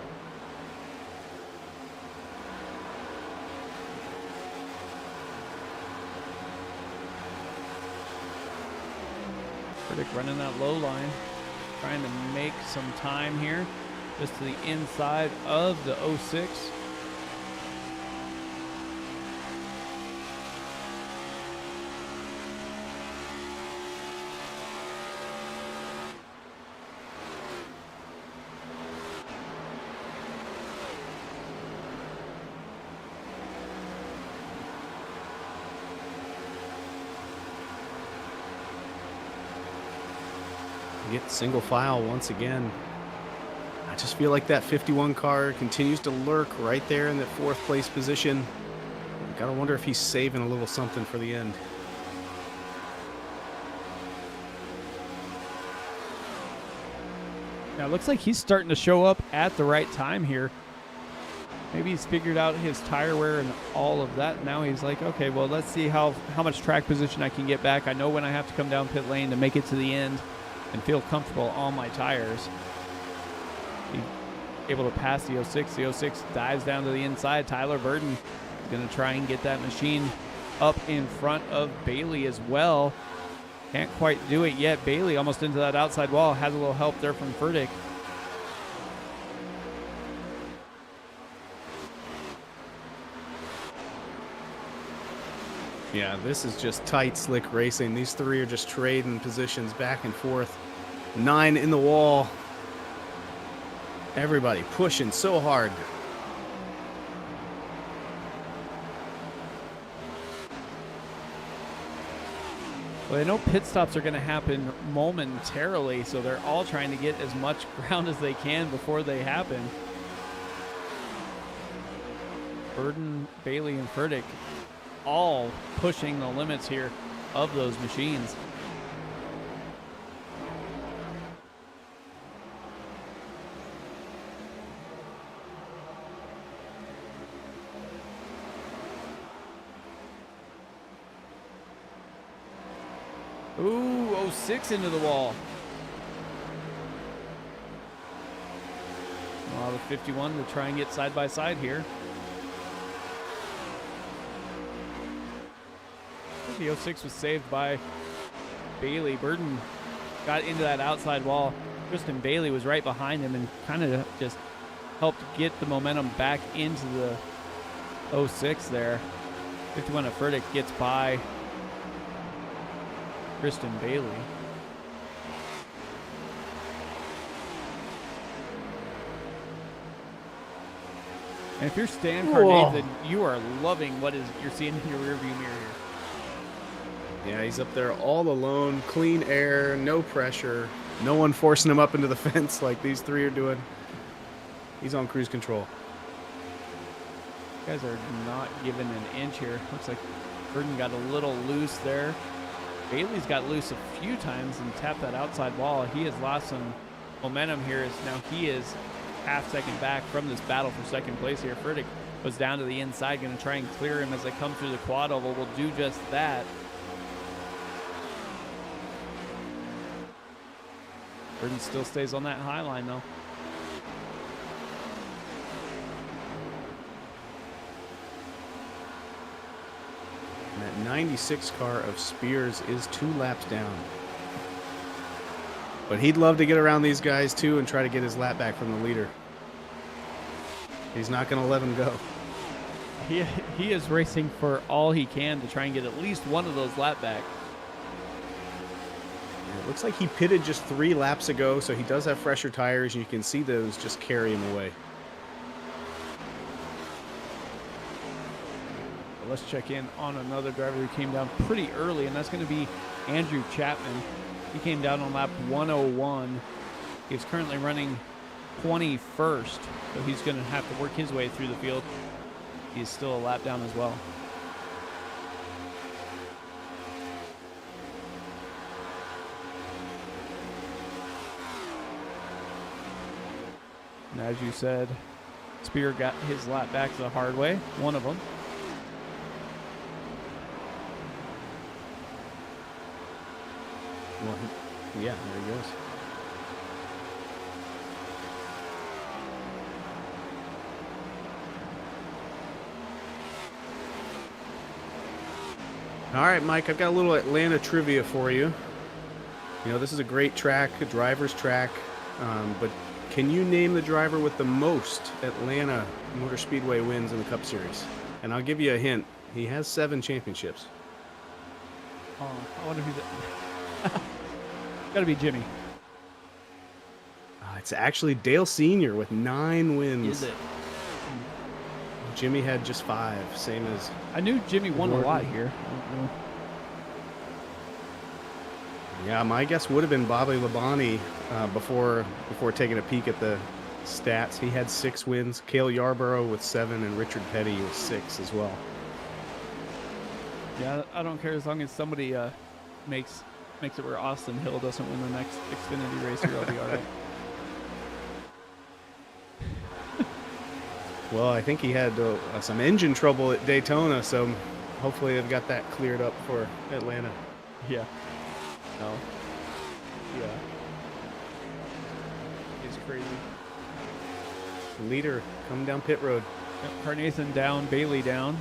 Furtick running that low line, trying to make some time here. just to the inside of the 06. Get single file once again. I just feel like that 51 car continues to lurk right there in that 4th place position. Gotta wonder if he's saving a little something for the end. Now it looks like he's starting to show up at the right time here. Maybe he's figured out his tire wear and all of that. Now he's like, okay, well, let's see how much track position I can get back. I know when I have to come down pit lane to make it to the end and feel comfortable on my tires. He's able to pass the 06. The 06 dives down to the inside. Tyler Burden is going to try and get that machine up in front of Bailey as well. Can't quite do it yet. Bailey almost into that outside wall. Has a little help there from Furtick. Yeah, this is just tight, slick racing. These three are just trading positions back and forth. 9 in the wall. Everybody pushing so hard. Well, I know pit stops are going to happen momentarily, so they're all trying to get as much ground as they can before they happen. Burden, Bailey, and Furtick all pushing the limits here of those machines. Ooh, 06 into the wall. Well, the 51 to try and get side by side here. The 06 was saved by Bailey. Burden got into that outside wall. Tristan Bailey was right behind him and kind of just helped get the momentum back into the 06 there. 51 of Furtick gets by Tristan Bailey. And if you're Stan Carnathan, you are loving what you're seeing in your rearview mirror here. Yeah, he's up there all alone, clean air, no pressure, no one forcing him up into the fence like these three are doing. He's on cruise control. You guys are not giving an inch here. Looks like Burden got a little loose there. Bailey's got loose a few times and tapped that outside wall. He has lost some momentum here as now he is half second back from this battle for second place here. Furtick was down to the inside, going to try and clear him as they come through the quad oval. Will do just that. Burden still stays on that high line, though. And that 96 car of Spears is 2 laps down. But he'd love to get around these guys, too, and try to get his lap back from the leader. He's not going to let him go. He is racing for all he can to try and get at least one of those lap back. It looks like he pitted just 3 laps ago, so he does have fresher tires, and you can see those just carry him away. Let's check in on another driver who came down pretty early, and that's going to be Andrew Chapman. He came down on lap 101. He's currently running 21st, so he's going to have to work his way through the field. He's still a lap down as well. And as you said, Spear got his lap back the hard way, one of them. Well, yeah, there he goes. All right, Mike, I've got a little Atlanta trivia for you. You know, this is a great track, a driver's track, but Can you name the driver with the most Atlanta Motor Speedway wins in the Cup Series? And I'll give you a hint. He has 7 championships. Oh, I wonder who's it. Gotta be Jimmy. It's actually Dale Sr. with 9 wins. Is it? Jimmy had just 5, same as... I knew Jimmy won a Gordon. lot here. Yeah, my guess would have been Bobby Labonte before taking a peek at the stats. He had 6 wins. Cale Yarborough with 7, and Richard Petty with 6 as well. Yeah, I don't care as long as somebody makes it where Austin Hill doesn't win the next Xfinity race here. I'll be all right. Well, I think he had some engine trouble at Daytona, so hopefully they've got that cleared up for Atlanta. Yeah. No. Yeah. It's crazy. Leader coming down pit road. Yep, Carnathan down, Bailey down.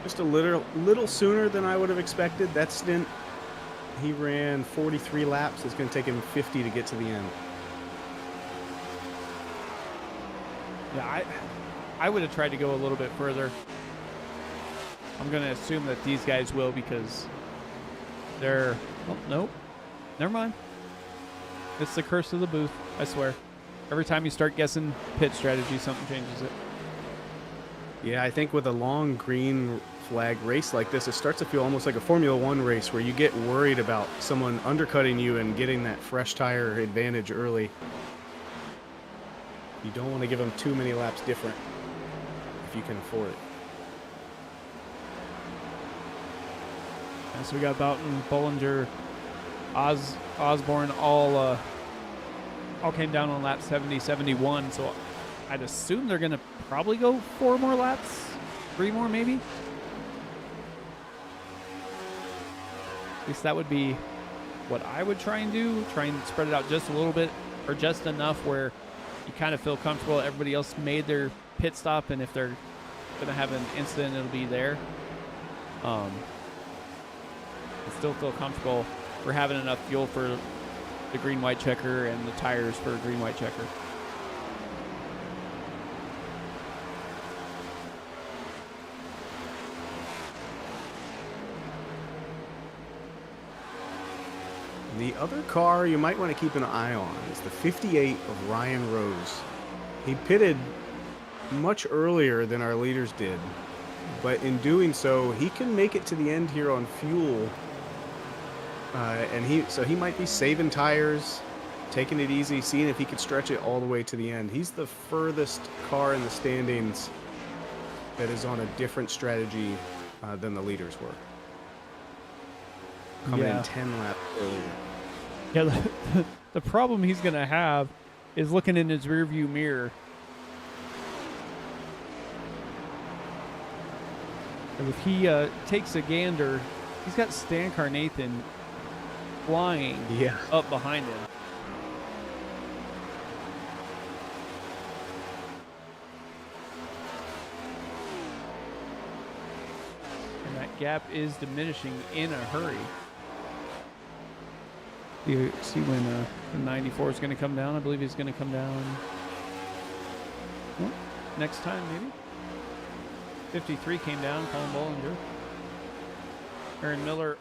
Just a little sooner than I would have expected. That stint, he ran 43 laps. It's going to take him 50 to get to the end. Yeah, I would have tried to go a little bit further. I'm going to assume that these guys will because they're... Oh, nope. Never mind. It's the curse of the booth, I swear. Every time you start guessing pit strategy, something changes it. Yeah, I think with a long green flag race like this, it starts to feel almost like a Formula One race where you get worried about someone undercutting you and getting that fresh tire advantage early. You don't want to give them too many laps different if you can afford it. And so we got Boughton, Bollinger, Osborne all came down on lap 70, 71. So I'd assume they're going to probably go 4 more laps, 3 more maybe. At least that would be what I would try and do. Try and spread it out just a little bit or just enough where you kind of feel comfortable. Everybody else made their pit stop, and if they're going to have an incident, it'll be there. And still feel comfortable for having enough fuel for the green-white checker and the tires for green-white checker. The other car you might want to keep an eye on is the 58 of Ryan Rose. He pitted much earlier than our leaders did, but in doing so, he can make it to the end here on fuel. And he might be saving tires, taking it easy, seeing if he could stretch it all the way to the end. He's the furthest car in the standings that is on a different strategy than the leaders were. Coming in 10 laps earlier. Yeah, the problem he's going to have is looking in his rearview mirror. And if he takes a gander, he's got Stan Carnathan flying up behind him. And that gap is diminishing in a hurry. You see when the 94 is going to come down. I believe he's going to come down next time, maybe. 53 came down, Colin Bollinger. Aaron Miller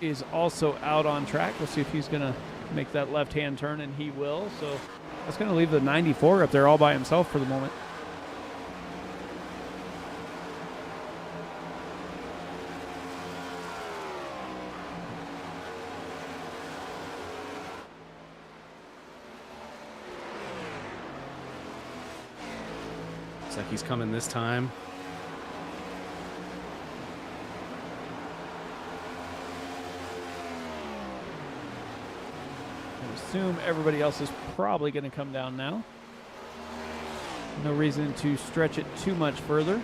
is also out on track. We'll see if he's going to make that left-hand turn, and he will. So that's going to leave the 94 up there all by himself for the moment. Looks like he's coming this time. Assume everybody else is probably going to come down now. No reason to stretch it too much further.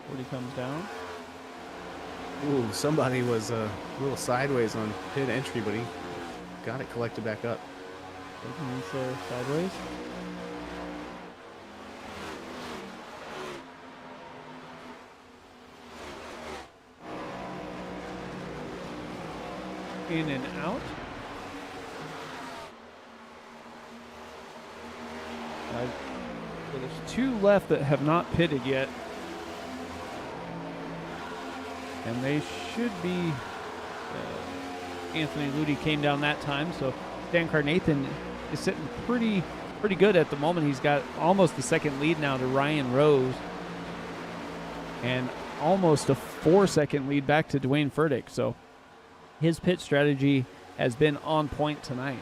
40 comes down. Ooh, somebody was a little sideways on pit entry, but he got it collected back up. Sideways. in and out. So there's 2 left that have not pitted yet. And they should be... Anthony Ludi came down that time, so Dan Carnathan is sitting pretty good at the moment. He's got almost the second lead now to Ryan Rose. And almost a 4-second lead back to Dwayne Furtick. So his pit strategy has been on point tonight.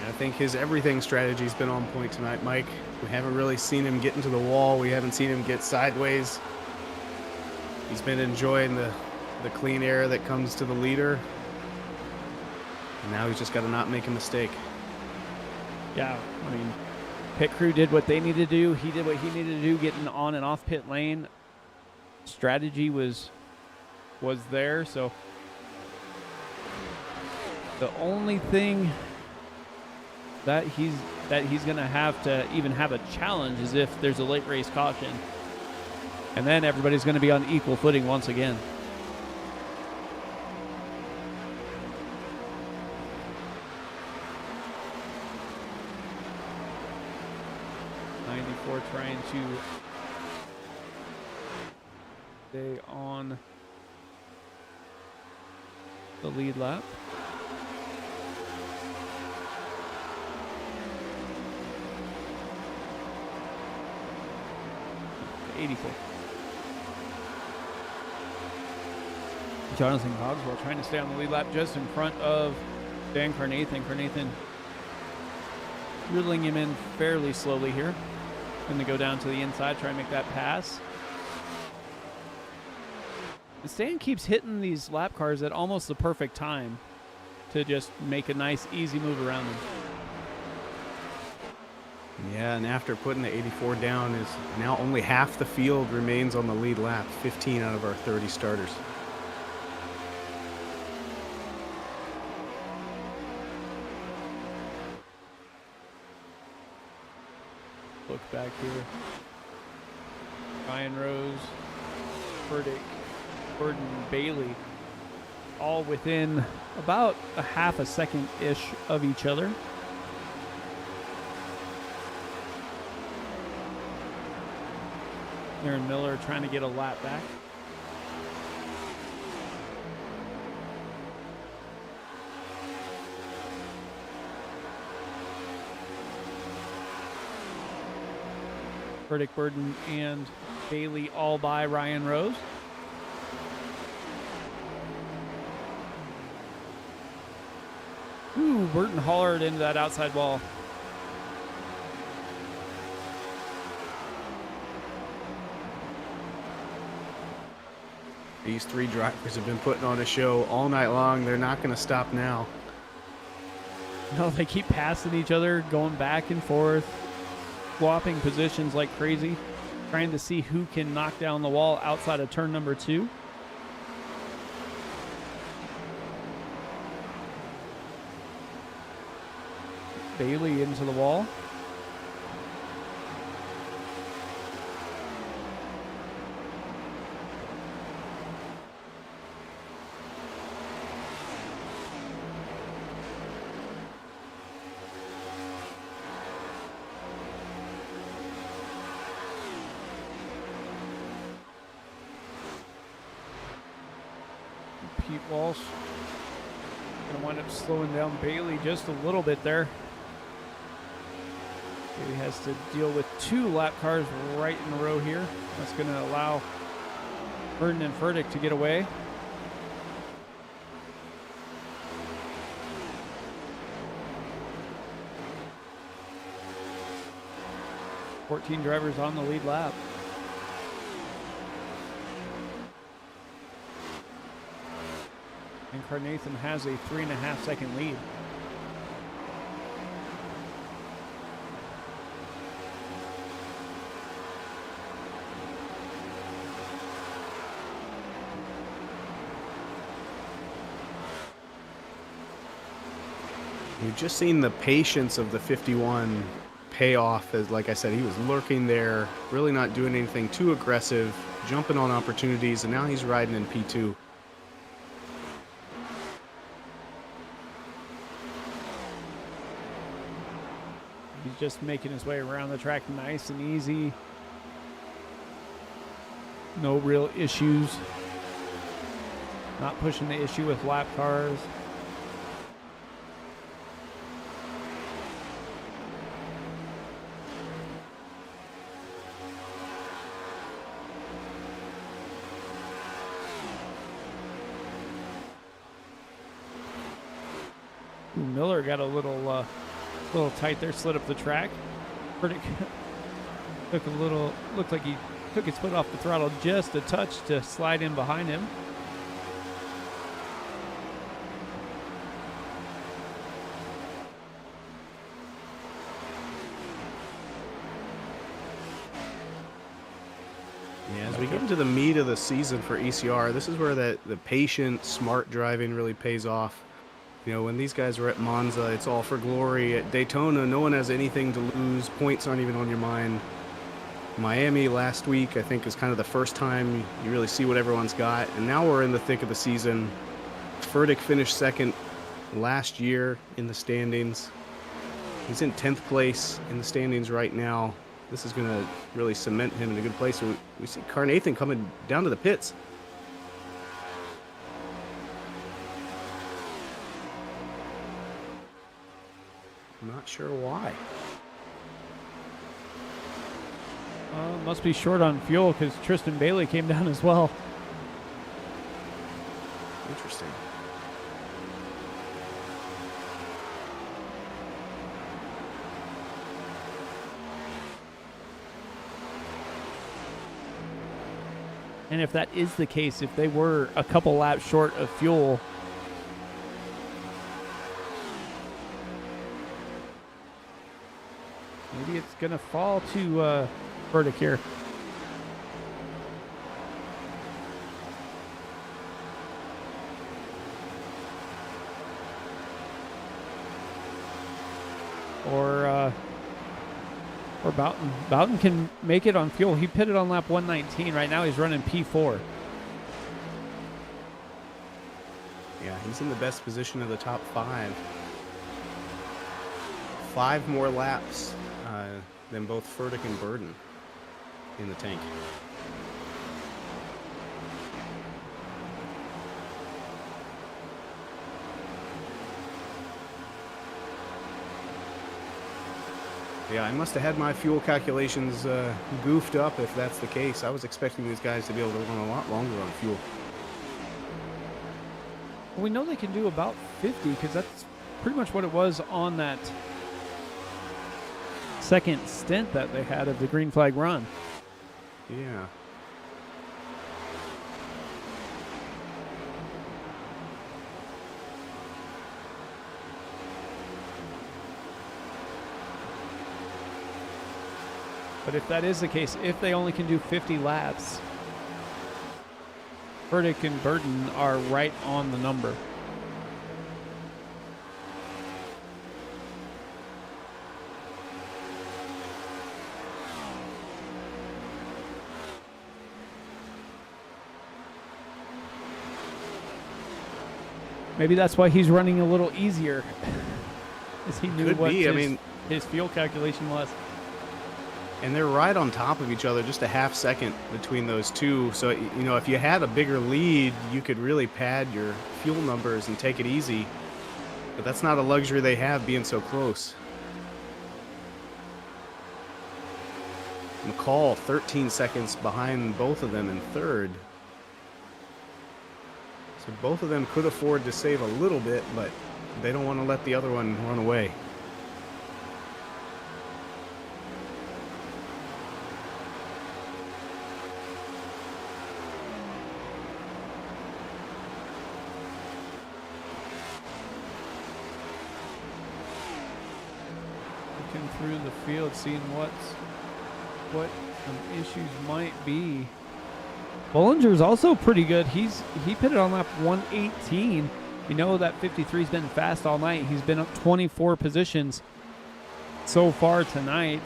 I think his everything strategy's been on point tonight, Mike. We haven't really seen him get into the wall. We haven't seen him get sideways. He's been enjoying the clean air that comes to the leader. And now he's just got to not make a mistake. Yeah, I mean, pit crew did what they needed to do. He did what he needed to do, getting on and off pit lane. Strategy was there, so the only thing that he's going to have to even have a challenge is if there's a late race caution. And then everybody's going to be on equal footing once again. Trying to stay on the lead lap. '84. Jonathan Cogswell trying to stay on the lead lap just in front of Dan Carnathan. Carnathan drilling him in fairly slowly here. Going to go down to the inside, try and make that pass. The Stan keeps hitting these lap cars at almost the perfect time to just make a nice, easy move around them. Yeah, and after putting the 84 down, is now only half the field remains on the lead lap, 15 out of our 30 starters. Look back here. Ryan Rose, Furtick, Burden, Bailey, all within about a half a second-ish of each other. Aaron Miller trying to get a lap back. Furtick, Burden, and Bailey all by Ryan Rose. Ooh, Burton hollered into that outside wall. These 3 drivers have been putting on a show all night long. They're not going to stop now. No, they keep passing each other, going back and forth, swapping positions like crazy, trying to see who can knock down the wall outside of turn number 2. Bailey into the wall. Pete Walsh going to wind up slowing down Bailey just a little bit there. Bailey has to deal with 2 lap cars right in a row here. That's going to allow Burden and Furtick to get away. $14 drivers on the lead lap. And Carnathan has a 3.5 second lead. We've just seen the patience of the 51 pay off. As like I said, he was lurking there, really not doing anything too aggressive, jumping on opportunities, and now he's riding in P2. He's just making his way around the track nice and easy. No real issues. Not pushing the issue with lap cars. Ooh, Miller got a little tight there, slid up the track. Pretty took a little, looked like he took his foot off the throttle just a touch to slide in behind him. Yeah, as we get into the meat of the season for ECR, this is where the patient, smart driving really pays off. You know, when these guys were at Monza, it's all for glory. At Daytona, no one has anything to lose. Points aren't even on your mind. Miami last week, I think, is kind of the first time you really see what everyone's got. And now we're in the thick of the season. Furtick finished second last year in the standings. He's in 10th place in the standings right now. This is going to really cement him in a good place. So we see Carnathan coming down to the pits. I'm not sure why. Must be short on fuel because Tristan Bailey came down as well. Interesting. And if that is the case, if they were a couple laps short of fuel, maybe it's going to fall to Furtick here. Or Boughton. Boughton can make it on fuel. He pitted on lap 119. Right now he's running P4. Yeah, he's in the best position of the top 5. 5 more laps than both Furtick and Burden in the tank. Yeah, I must have had my fuel calculations goofed up if that's the case. I was expecting these guys to be able to run a lot longer on fuel. We know they can do about 50 because that's pretty much what it was on that second stint that they had of the green flag run. Yeah. But if that is the case, if they only can do 50 laps, Furtick and Burden are right on the number. Maybe that's why he's running a little easier, as he knew what his fuel calculation was. And they're right on top of each other, just a half second between those two. So, you know, if you had a bigger lead, you could really pad your fuel numbers and take it easy. But that's not a luxury they have being so close. McCall, 13 seconds behind both of them in third. So both of them could afford to save a little bit, but they don't want to let the other one run away. Looking through the field, seeing what some issues might be. Bollinger's also pretty good. He pitted on lap 118. You know that 53's been fast all night. He's been up 24 positions. so far tonight.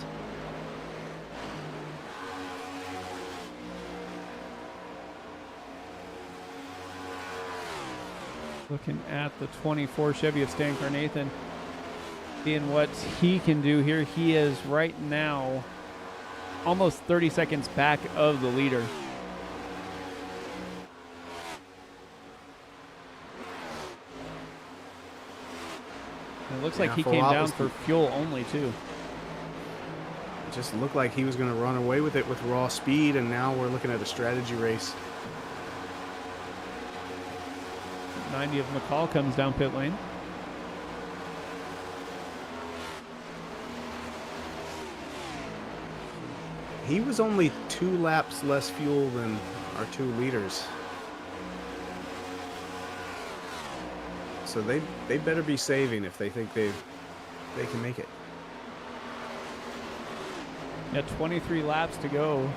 Looking at the 24 Chevy of Stan Carnathan, seeing what he can do here. He is right now almost 30 seconds back of the leader. And it looks like he came down for fuel only, too. It just looked like he was going to run away with it with raw speed, and now we're looking at a strategy race. 90 of McCall comes down pit lane. He was only 2 laps less fuel than our 2 leaders. So they better be saving if they think they can make it. Yeah, 23 laps to go.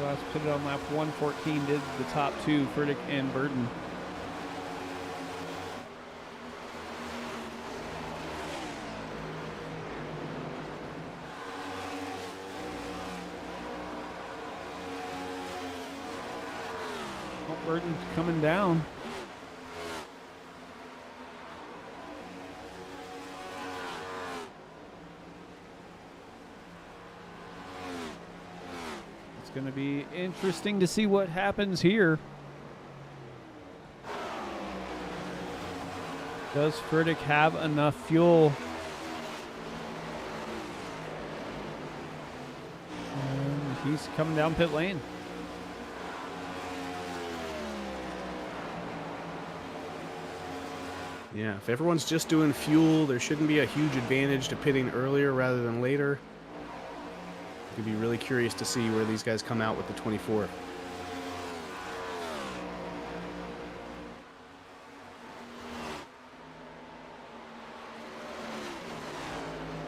Last pitted on lap 114 did the top 2, Furtick and Burton. Oh, Burton's coming down. Going to be interesting to see what happens here. Does Furtick have enough fuel? And he's coming down pit lane. Yeah, if everyone's just doing fuel, there shouldn't be a huge advantage to pitting earlier rather than later. I'd be really curious to see where these guys come out with the 24.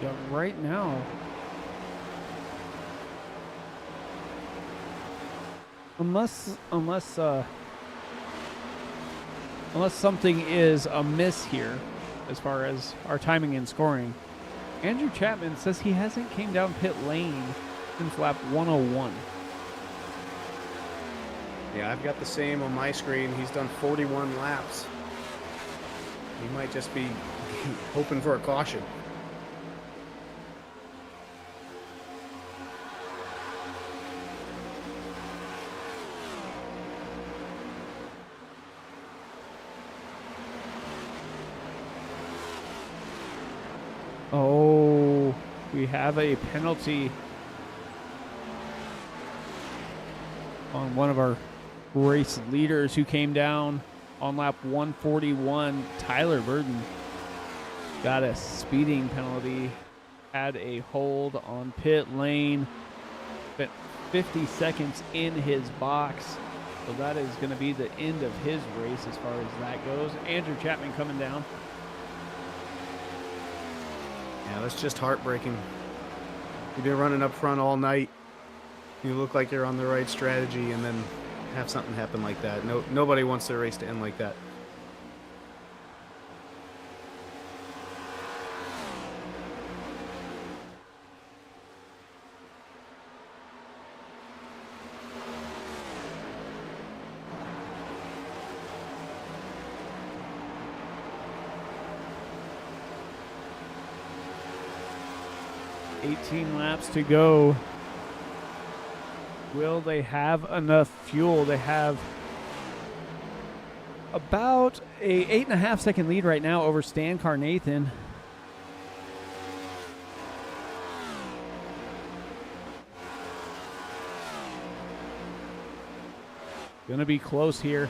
Yeah, right now, unless something is amiss here as far as our timing and scoring, Andrew Chapman says he hasn't came down pit lane since lap 101. Yeah, I've got the same on my screen. He's done 41 laps. He might just be hoping for a caution. Oh, we have a penalty on one of our race leaders who came down on lap 141. Tyler Burton got a speeding penalty, had a hold on pit lane, spent 50 seconds in his box. So that is going to be the end of his race as far as that goes. Andrew Chapman coming down. Yeah, that's just heartbreaking. You've been running up front all night. You look like you're on the right strategy, and then have something happen like that. Nobody wants their race to end like that. $18 laps to go. Will they have enough fuel? They have about a 8.5 second lead right now over Stan Carnathan. Going to be close here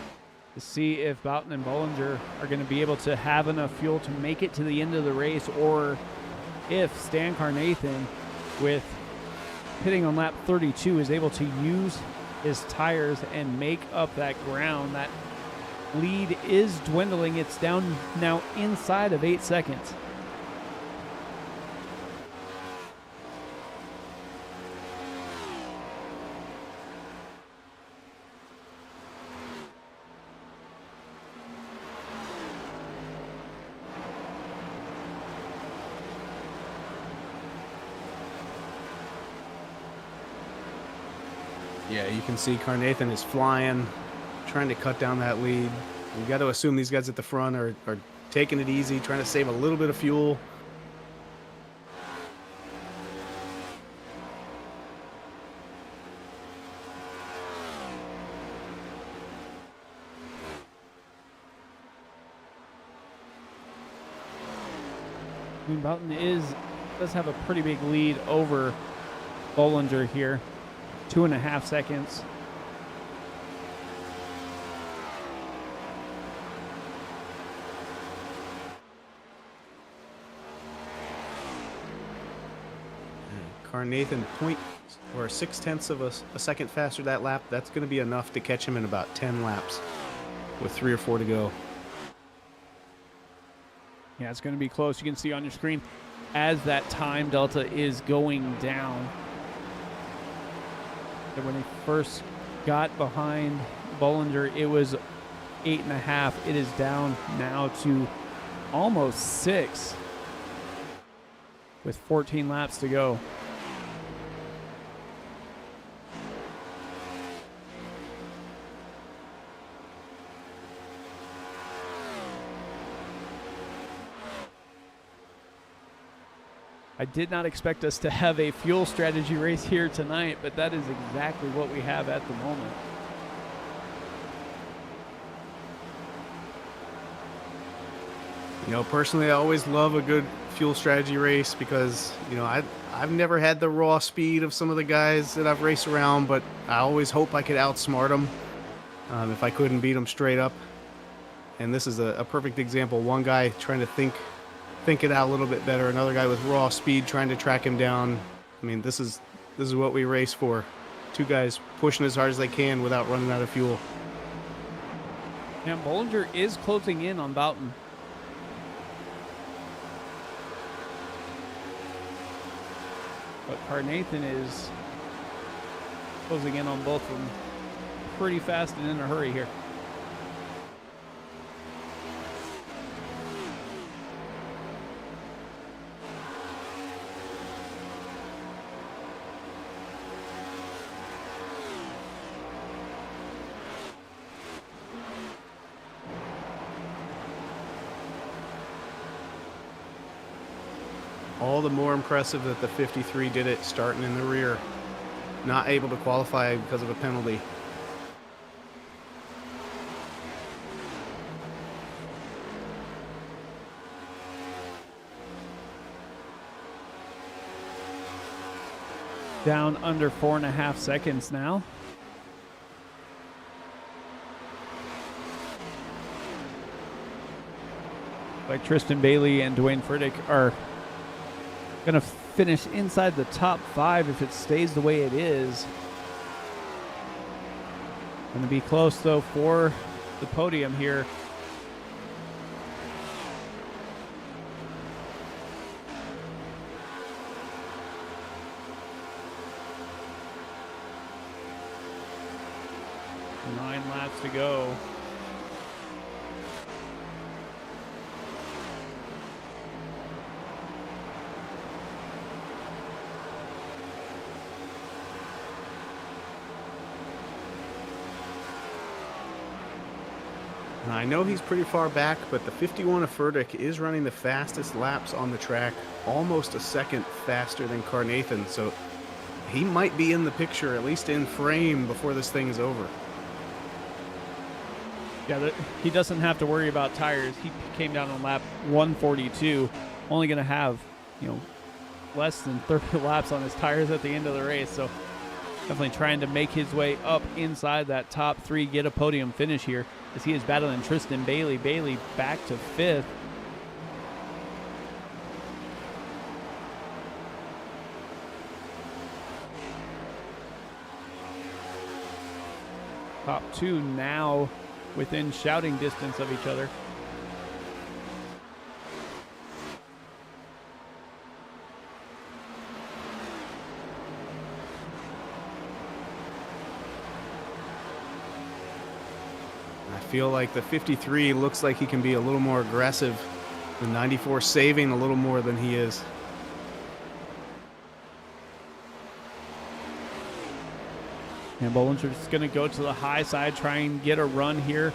to see if Boughton and Bollinger are going to be able to have enough fuel to make it to the end of the race, or if Stan Carnathan, with hitting on lap 32, is able to use his tires and make up that ground. That lead is dwindling. It's down now inside of 8 seconds. Yeah, you can see Carnathan is flying, trying to cut down that lead. You got to assume these guys at the front are taking it easy, trying to save a little bit of fuel. I mean, Boughton does have a pretty big lead over Bollinger here, 2.5 seconds. Carnathan 0.6 of a second faster that lap. That's going to be enough to catch him in about 10 laps with 3 or 4 to go. Yeah, it's going to be close. You can see on your screen as that time delta is going down. So when he first got behind Bollinger, it was 8.5. It is down now to almost 6 with 14 laps to go. I did not expect us to have a fuel strategy race here tonight, but that is exactly what we have at the moment. You know, personally, I always love a good fuel strategy race because, you know, I've never had the raw speed of some of the guys that I've raced around, but I always hope I could outsmart them if I couldn't beat them straight up. And this is a perfect example. One guy trying to think it out a little bit better. Another guy with raw speed trying to track him down. I mean, this is what we race for. Two guys pushing as hard as they can without running out of fuel. Yeah, Bollinger is closing in on Boughton. But Carnathan is closing in on both of them pretty fast and in a hurry here. All the more impressive that the 53 did it starting in the rear. Not able to qualify because of a penalty. Down under 4.5 seconds now. Like Tristan Bailey and Dwayne Furtick are going to finish inside the top 5 if it stays the way it is. Going to be close, though, for the podium here. Nine laps to go. I know he's pretty far back, but the 51 of Furtick is running the fastest laps on the track, almost a second faster than Carnathan, so he might be in the picture, at least in frame, before this thing is over. Yeah, he doesn't have to worry about tires. He came down on lap 142, only going to have, less than 30 laps on his tires at the end of the race, so definitely trying to make his way up inside that top 3, get a podium finish here, as he is battling Tristan Bailey. Bailey back to 5th. Top 2 now within shouting distance of each other. I feel like the 53 looks like he can be a little more aggressive. The 94 saving a little more than he is. And Bollinger's going to go to the high side, try and get a run here.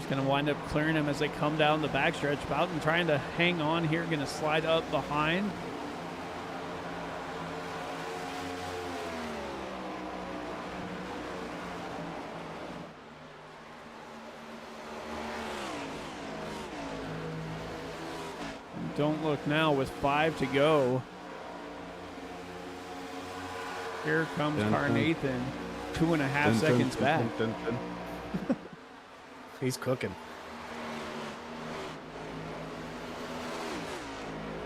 Going to wind up clearing him as they come down the backstretch. Boughton trying to hang on here, going to slide up behind. Don't look now with 5 to go. Here comes Carnathan, 2.5 seconds back. He's cooking.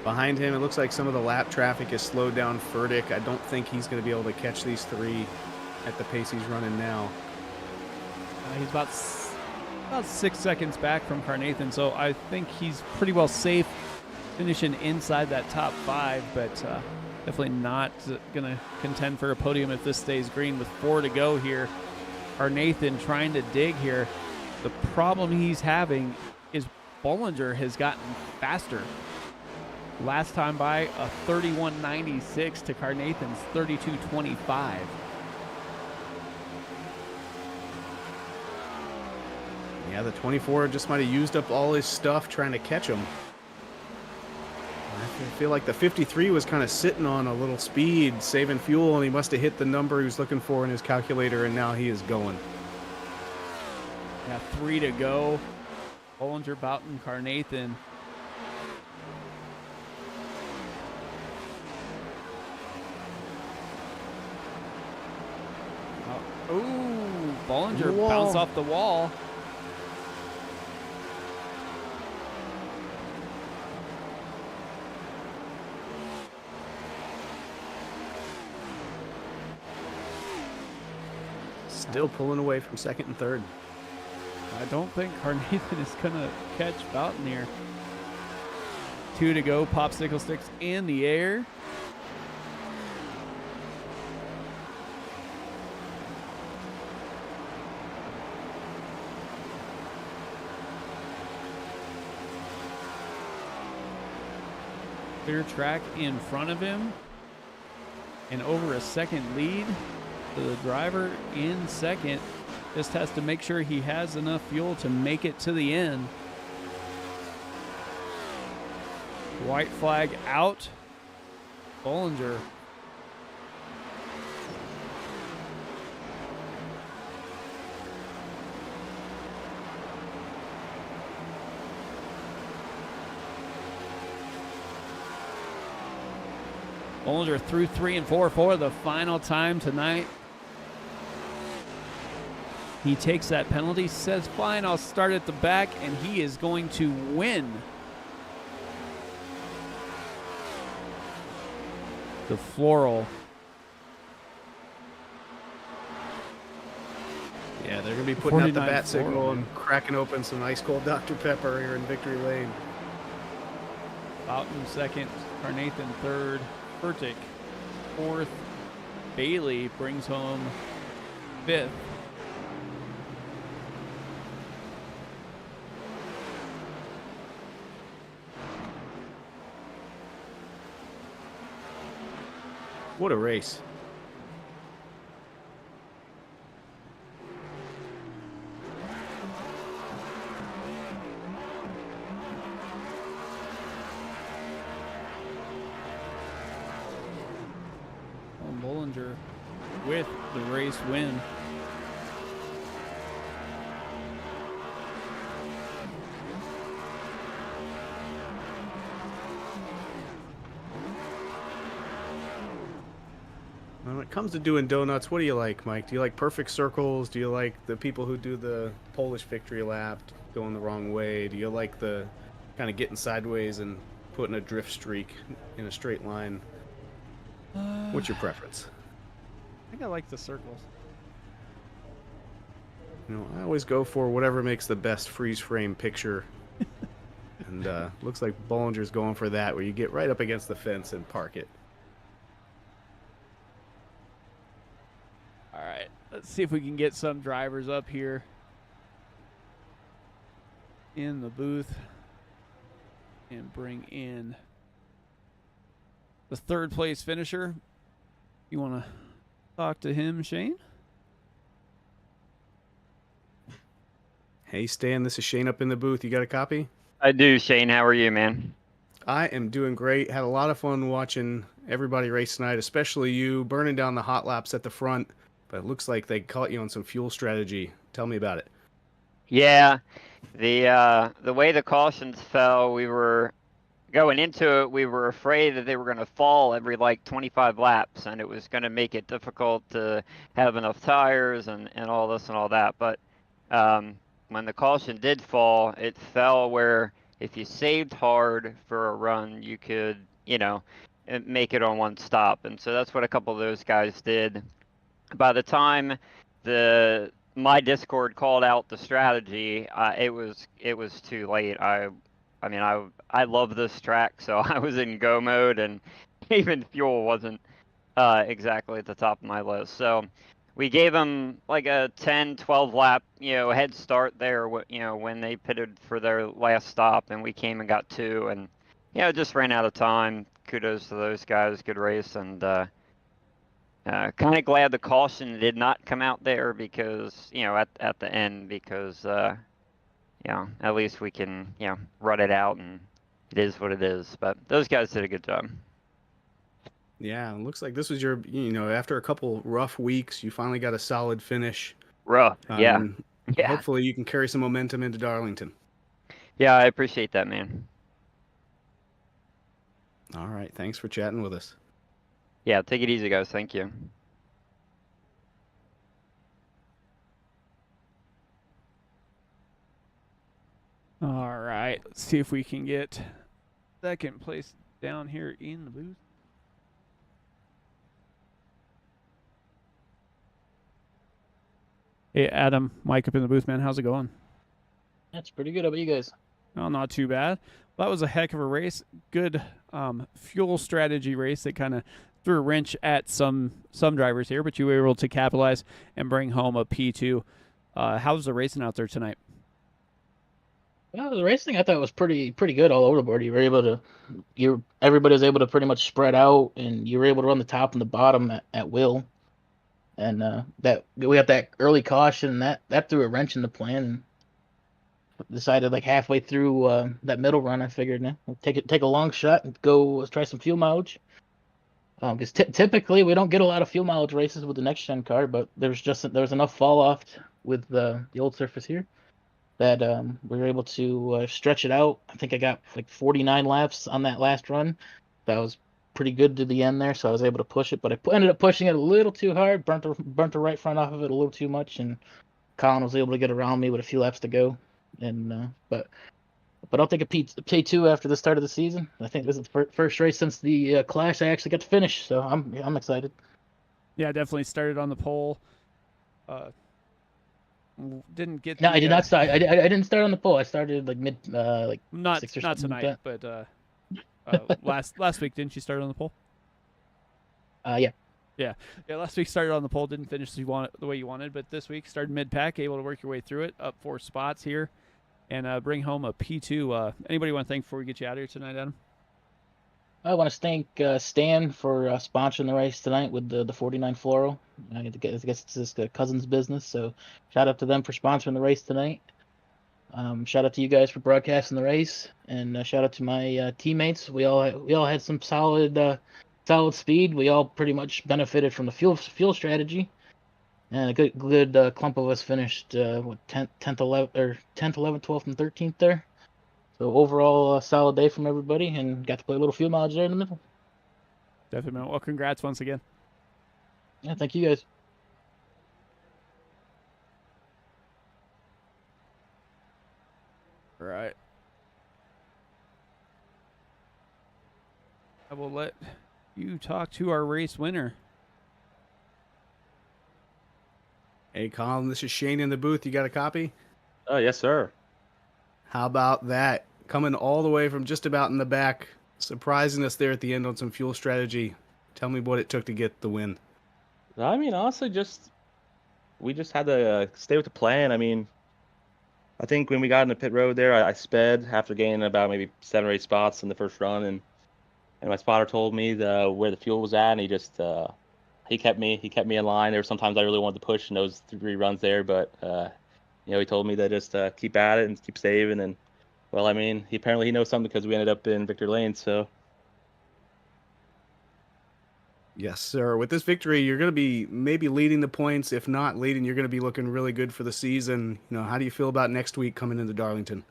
Behind him, it looks like some of the lap traffic is slowed down. Furtick, I don't think he's going to be able to catch these 3 at the pace he's running now. He's about 6 seconds back from Carnathan, so I think he's pretty well safe finishing inside that top 5, but definitely not going to contend for a podium if this stays green with 4 to go here. Carnathan trying to dig here. The problem he's having is Bollinger has gotten faster. Last time by a 31.96 to Carnathan's 32.25. Yeah, the 24 just might have used up all his stuff trying to catch him. I feel like the 53 was kind of sitting on a little speed, saving fuel, and he must have hit the number he was looking for in his calculator, and now he is going. Yeah, 3 to go. Bollinger, Boughton, Carnathan. Ooh, Bollinger bounced off the wall. Still pulling away from second and third. I don't think Carnathan is going to catch Boughton here. 2 to go. Popsicle sticks in the air. Clear track in front of him. And over a second lead. So the driver in second just has to make sure he has enough fuel to make it to the end. White flag out. Bollinger. Bollinger through 3 and 4 for the final time tonight. He takes that penalty, says, fine, I'll start at the back, and he is going to win the Floral. Yeah, they're going to be putting out the bat signal and cracking open some ice cold Dr. Pepper here in Victory Lane. Boughton second, Carnathan third, Furtick fourth, Bailey brings home fifth. What a race. Bollinger with the race win. When it comes to doing donuts, what do you like, Mike? Do you like perfect circles? Do you like the people who do the Polish victory lap going the wrong way? Do you like the kind of getting sideways and putting a drift streak in a straight line? What's your preference? I think I like the circles. You know, I always go for whatever makes the best freeze frame picture. And looks like Bollinger's going for that, where you get right up against the fence and park it. All right, let's see if we can get some drivers up here. in the booth and bring in the third place finisher. You want to talk to him, Shane? Hey, Stan, this is Shane up in the booth. You got a copy? I do, Shane. How are you, man? I am doing great. Had a lot of fun watching everybody race tonight, especially you burning down the hot laps at the front. But it looks like they caught you on some fuel strategy. Tell me about it. Yeah, the way the cautions fell, we were going into it. We were afraid that they were going to fall every like 25 laps, and it was going to make it difficult to have enough tires and all this and all that. But when the caution did fall, it fell where if you saved hard for a run, you could, make it on one stop. And so that's what a couple of those guys did. By the time my Discord called out the strategy, it was too late. I love this track, so I was in go mode, and even fuel wasn't exactly at the top of my list. So we gave them like a 10, 12 lap, head start there, when they pitted for their last stop, and we came and got 2, and just ran out of time. Kudos to those guys, good race, and kind of glad the caution did not come out there because, at the end, because, at least we can, run it out, and it is what it is. But those guys did a good job. Yeah, it looks like this was your, after a couple rough weeks, you finally got a solid finish. Rough, yeah. Yeah. Hopefully you can carry some momentum into Darlington. Yeah, I appreciate that, man. All right, thanks for chatting with us. Yeah, take it easy, guys. Thank you. All right, let's see if we can get second place down here in the booth. Hey, Adam, Mike up in the booth, man. How's it going? That's pretty good. How about you guys? Oh, not too bad. That was a heck of a race. Good fuel strategy race that kind of threw a wrench at some drivers here, but you were able to capitalize and bring home a P2. How's the racing out there tonight? Well, the racing I thought was pretty good all over the board. You were able to, everybody was able to pretty much spread out, and you were able to run the top and the bottom at will. And that we got that early caution, and that threw a wrench in the plan. And decided like halfway through that middle run, I figured, take a long shot and go try some fuel mileage. Because typically we don't get a lot of fuel mileage races with the next gen car, but there was enough fall off with the old surface here that we were able to stretch it out. I think I got like 49 laps on that last run. That was pretty good to the end there, so I was able to push it, but I ended up pushing it a little too hard, burnt the right front off of it a little too much, and Colin was able to get around me with a few laps to go. And but I'll take a P2 after the start of the season. I think this is the first race since the clash I actually got to finish, so I'm excited. Yeah, definitely started on the pole. Didn't get. No, I did not start. I didn't start on the pole. I started like mid not 6 or not something tonight, like but last week didn't you start on the pole? Yeah. Yeah. Last week started on the pole, didn't finish the way you wanted, but this week started mid pack, able to work your way through it, up 4 spots here, and bring home a P2. Anybody want to thank before we get you out of here tonight, Adam? I want to thank Stan for sponsoring the race tonight with the 49 Floral. I guess it's his cousin's business, so shout out to them for sponsoring the race tonight. Shout out to you guys for broadcasting the race, and shout out to my teammates. We all had some solid speed. We all pretty much benefited from the fuel strategy, and a good clump of us finished 10th, 11th, 12th, and 13th there. So overall, a solid day from everybody, and got to play a little fuel mileage there in the middle. Definitely. Well, congrats once again. Yeah, thank you guys. All right. I will let you talk to our race winner. Hey, Colin, this is Shane in the booth. You got a copy? Oh, yes, sir. How about that? Coming all the way from just about in the back, surprising us there at the end on some fuel strategy. Tell me what it took to get the win. I mean, honestly, we just had to stay with the plan. I mean, I think when we got in the pit road there, I sped after gaining about maybe 7 or 8 spots in the first run, and my spotter told me where the fuel was at, and he just he kept me in line. There were sometimes I really wanted to push in those 3 runs there, but he told me to just keep at it and keep saving. And well, I mean, he knows something because we ended up in victory lane. So Yes, sir. With this victory, you're going to be maybe leading the points. If not leading, you're going to be looking really good for the season. How do you feel about next week coming into Darlington?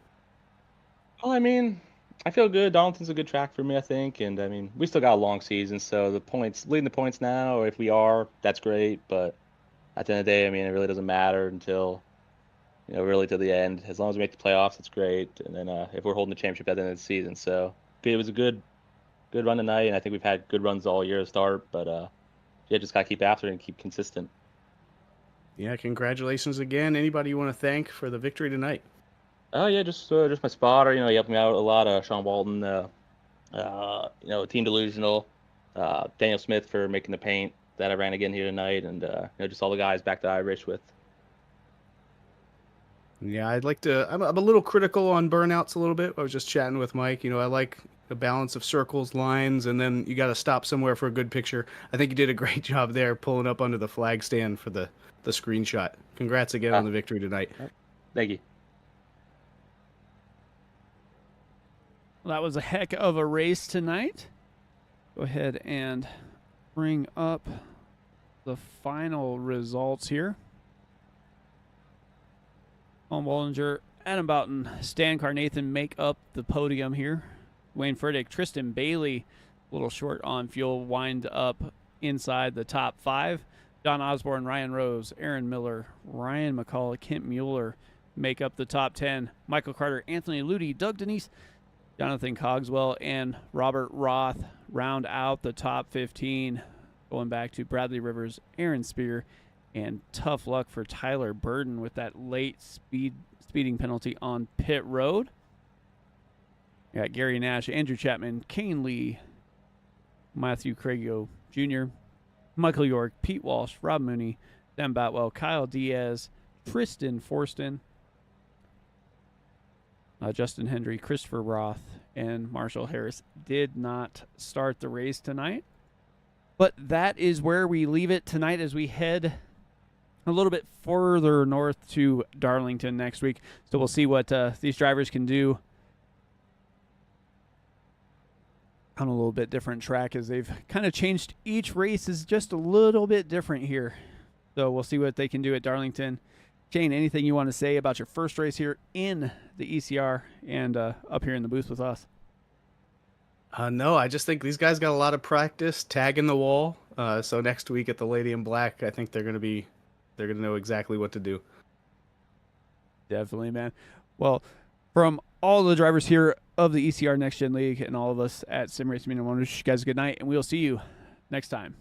well, I mean, I feel good. Darlington's a good track for me, I think, and I mean, we still got a long season, so leading the points now, or if we are, that's great. But at the end of the day, I mean, it really doesn't matter until really to the end. As long as we make the playoffs, it's great. And then if we're holding the championship at the end of the season, so it was a good run tonight, and I think we've had good runs all year to start. But just gotta keep after it and keep consistent. Yeah, congratulations again. Anybody you want to thank for the victory tonight? Oh yeah, just my spotter. He helped me out a lot. Sean Walton, Team Delusional, Daniel Smith for making the paint that I ran again here tonight, and just all the guys back that I raced with. Yeah, I'm a little critical on burnouts a little bit. I was just chatting with Mike. I like the balance of circles, lines, and then you got to stop somewhere for a good picture. I think you did a great job there pulling up under the flag stand for the screenshot. Congrats again on the victory tonight. Thank you. Well, that was a heck of a race tonight. Go ahead and bring up the final results here. Tom Wallinger, Adam Boughton, Stan Carnathan make up the podium here. Wayne Furtick, Tristan Bailey, a little short on fuel, wind up inside the top 5. Don Osborne, Ryan Rose, Aaron Miller, Ryan McCall, Kent Mueller make up the top 10. Michael Carter, Anthony Ludi, Doug Denise, Jonathan Cogswell, and Robert Roth round out the top 15. Going back to Bradley Rivers, Aaron Spear, and tough luck for Tyler Burden with that late speeding penalty on pit road. You got Gary Nash, Andrew Chapman, Kane Lee, Matthew Craigio Jr., Michael York, Pete Walsh, Rob Mooney, Dan Batwell, Kyle Diaz, Tristan Forston, Justin Hendry, Christopher Roth, and Marshall Harris did not start the race tonight. But that is where we leave it tonight as we head a little bit further north to Darlington next week. So we'll see what these drivers can do on a little bit different track, as they've kind of changed. Each race is just a little bit different here. So we'll see what they can do at Darlington. Shane, anything you want to say about your first race here in the ECR and up here in the booth with us? No, I just think these guys got a lot of practice tagging the wall. So next week at the Lady in Black, I think they're going to know exactly what to do. Definitely, man. Well, from all the drivers here of the ECR Next Gen League and all of us at Sim Racing, I want to wish you guys a good night, and we'll see you next time.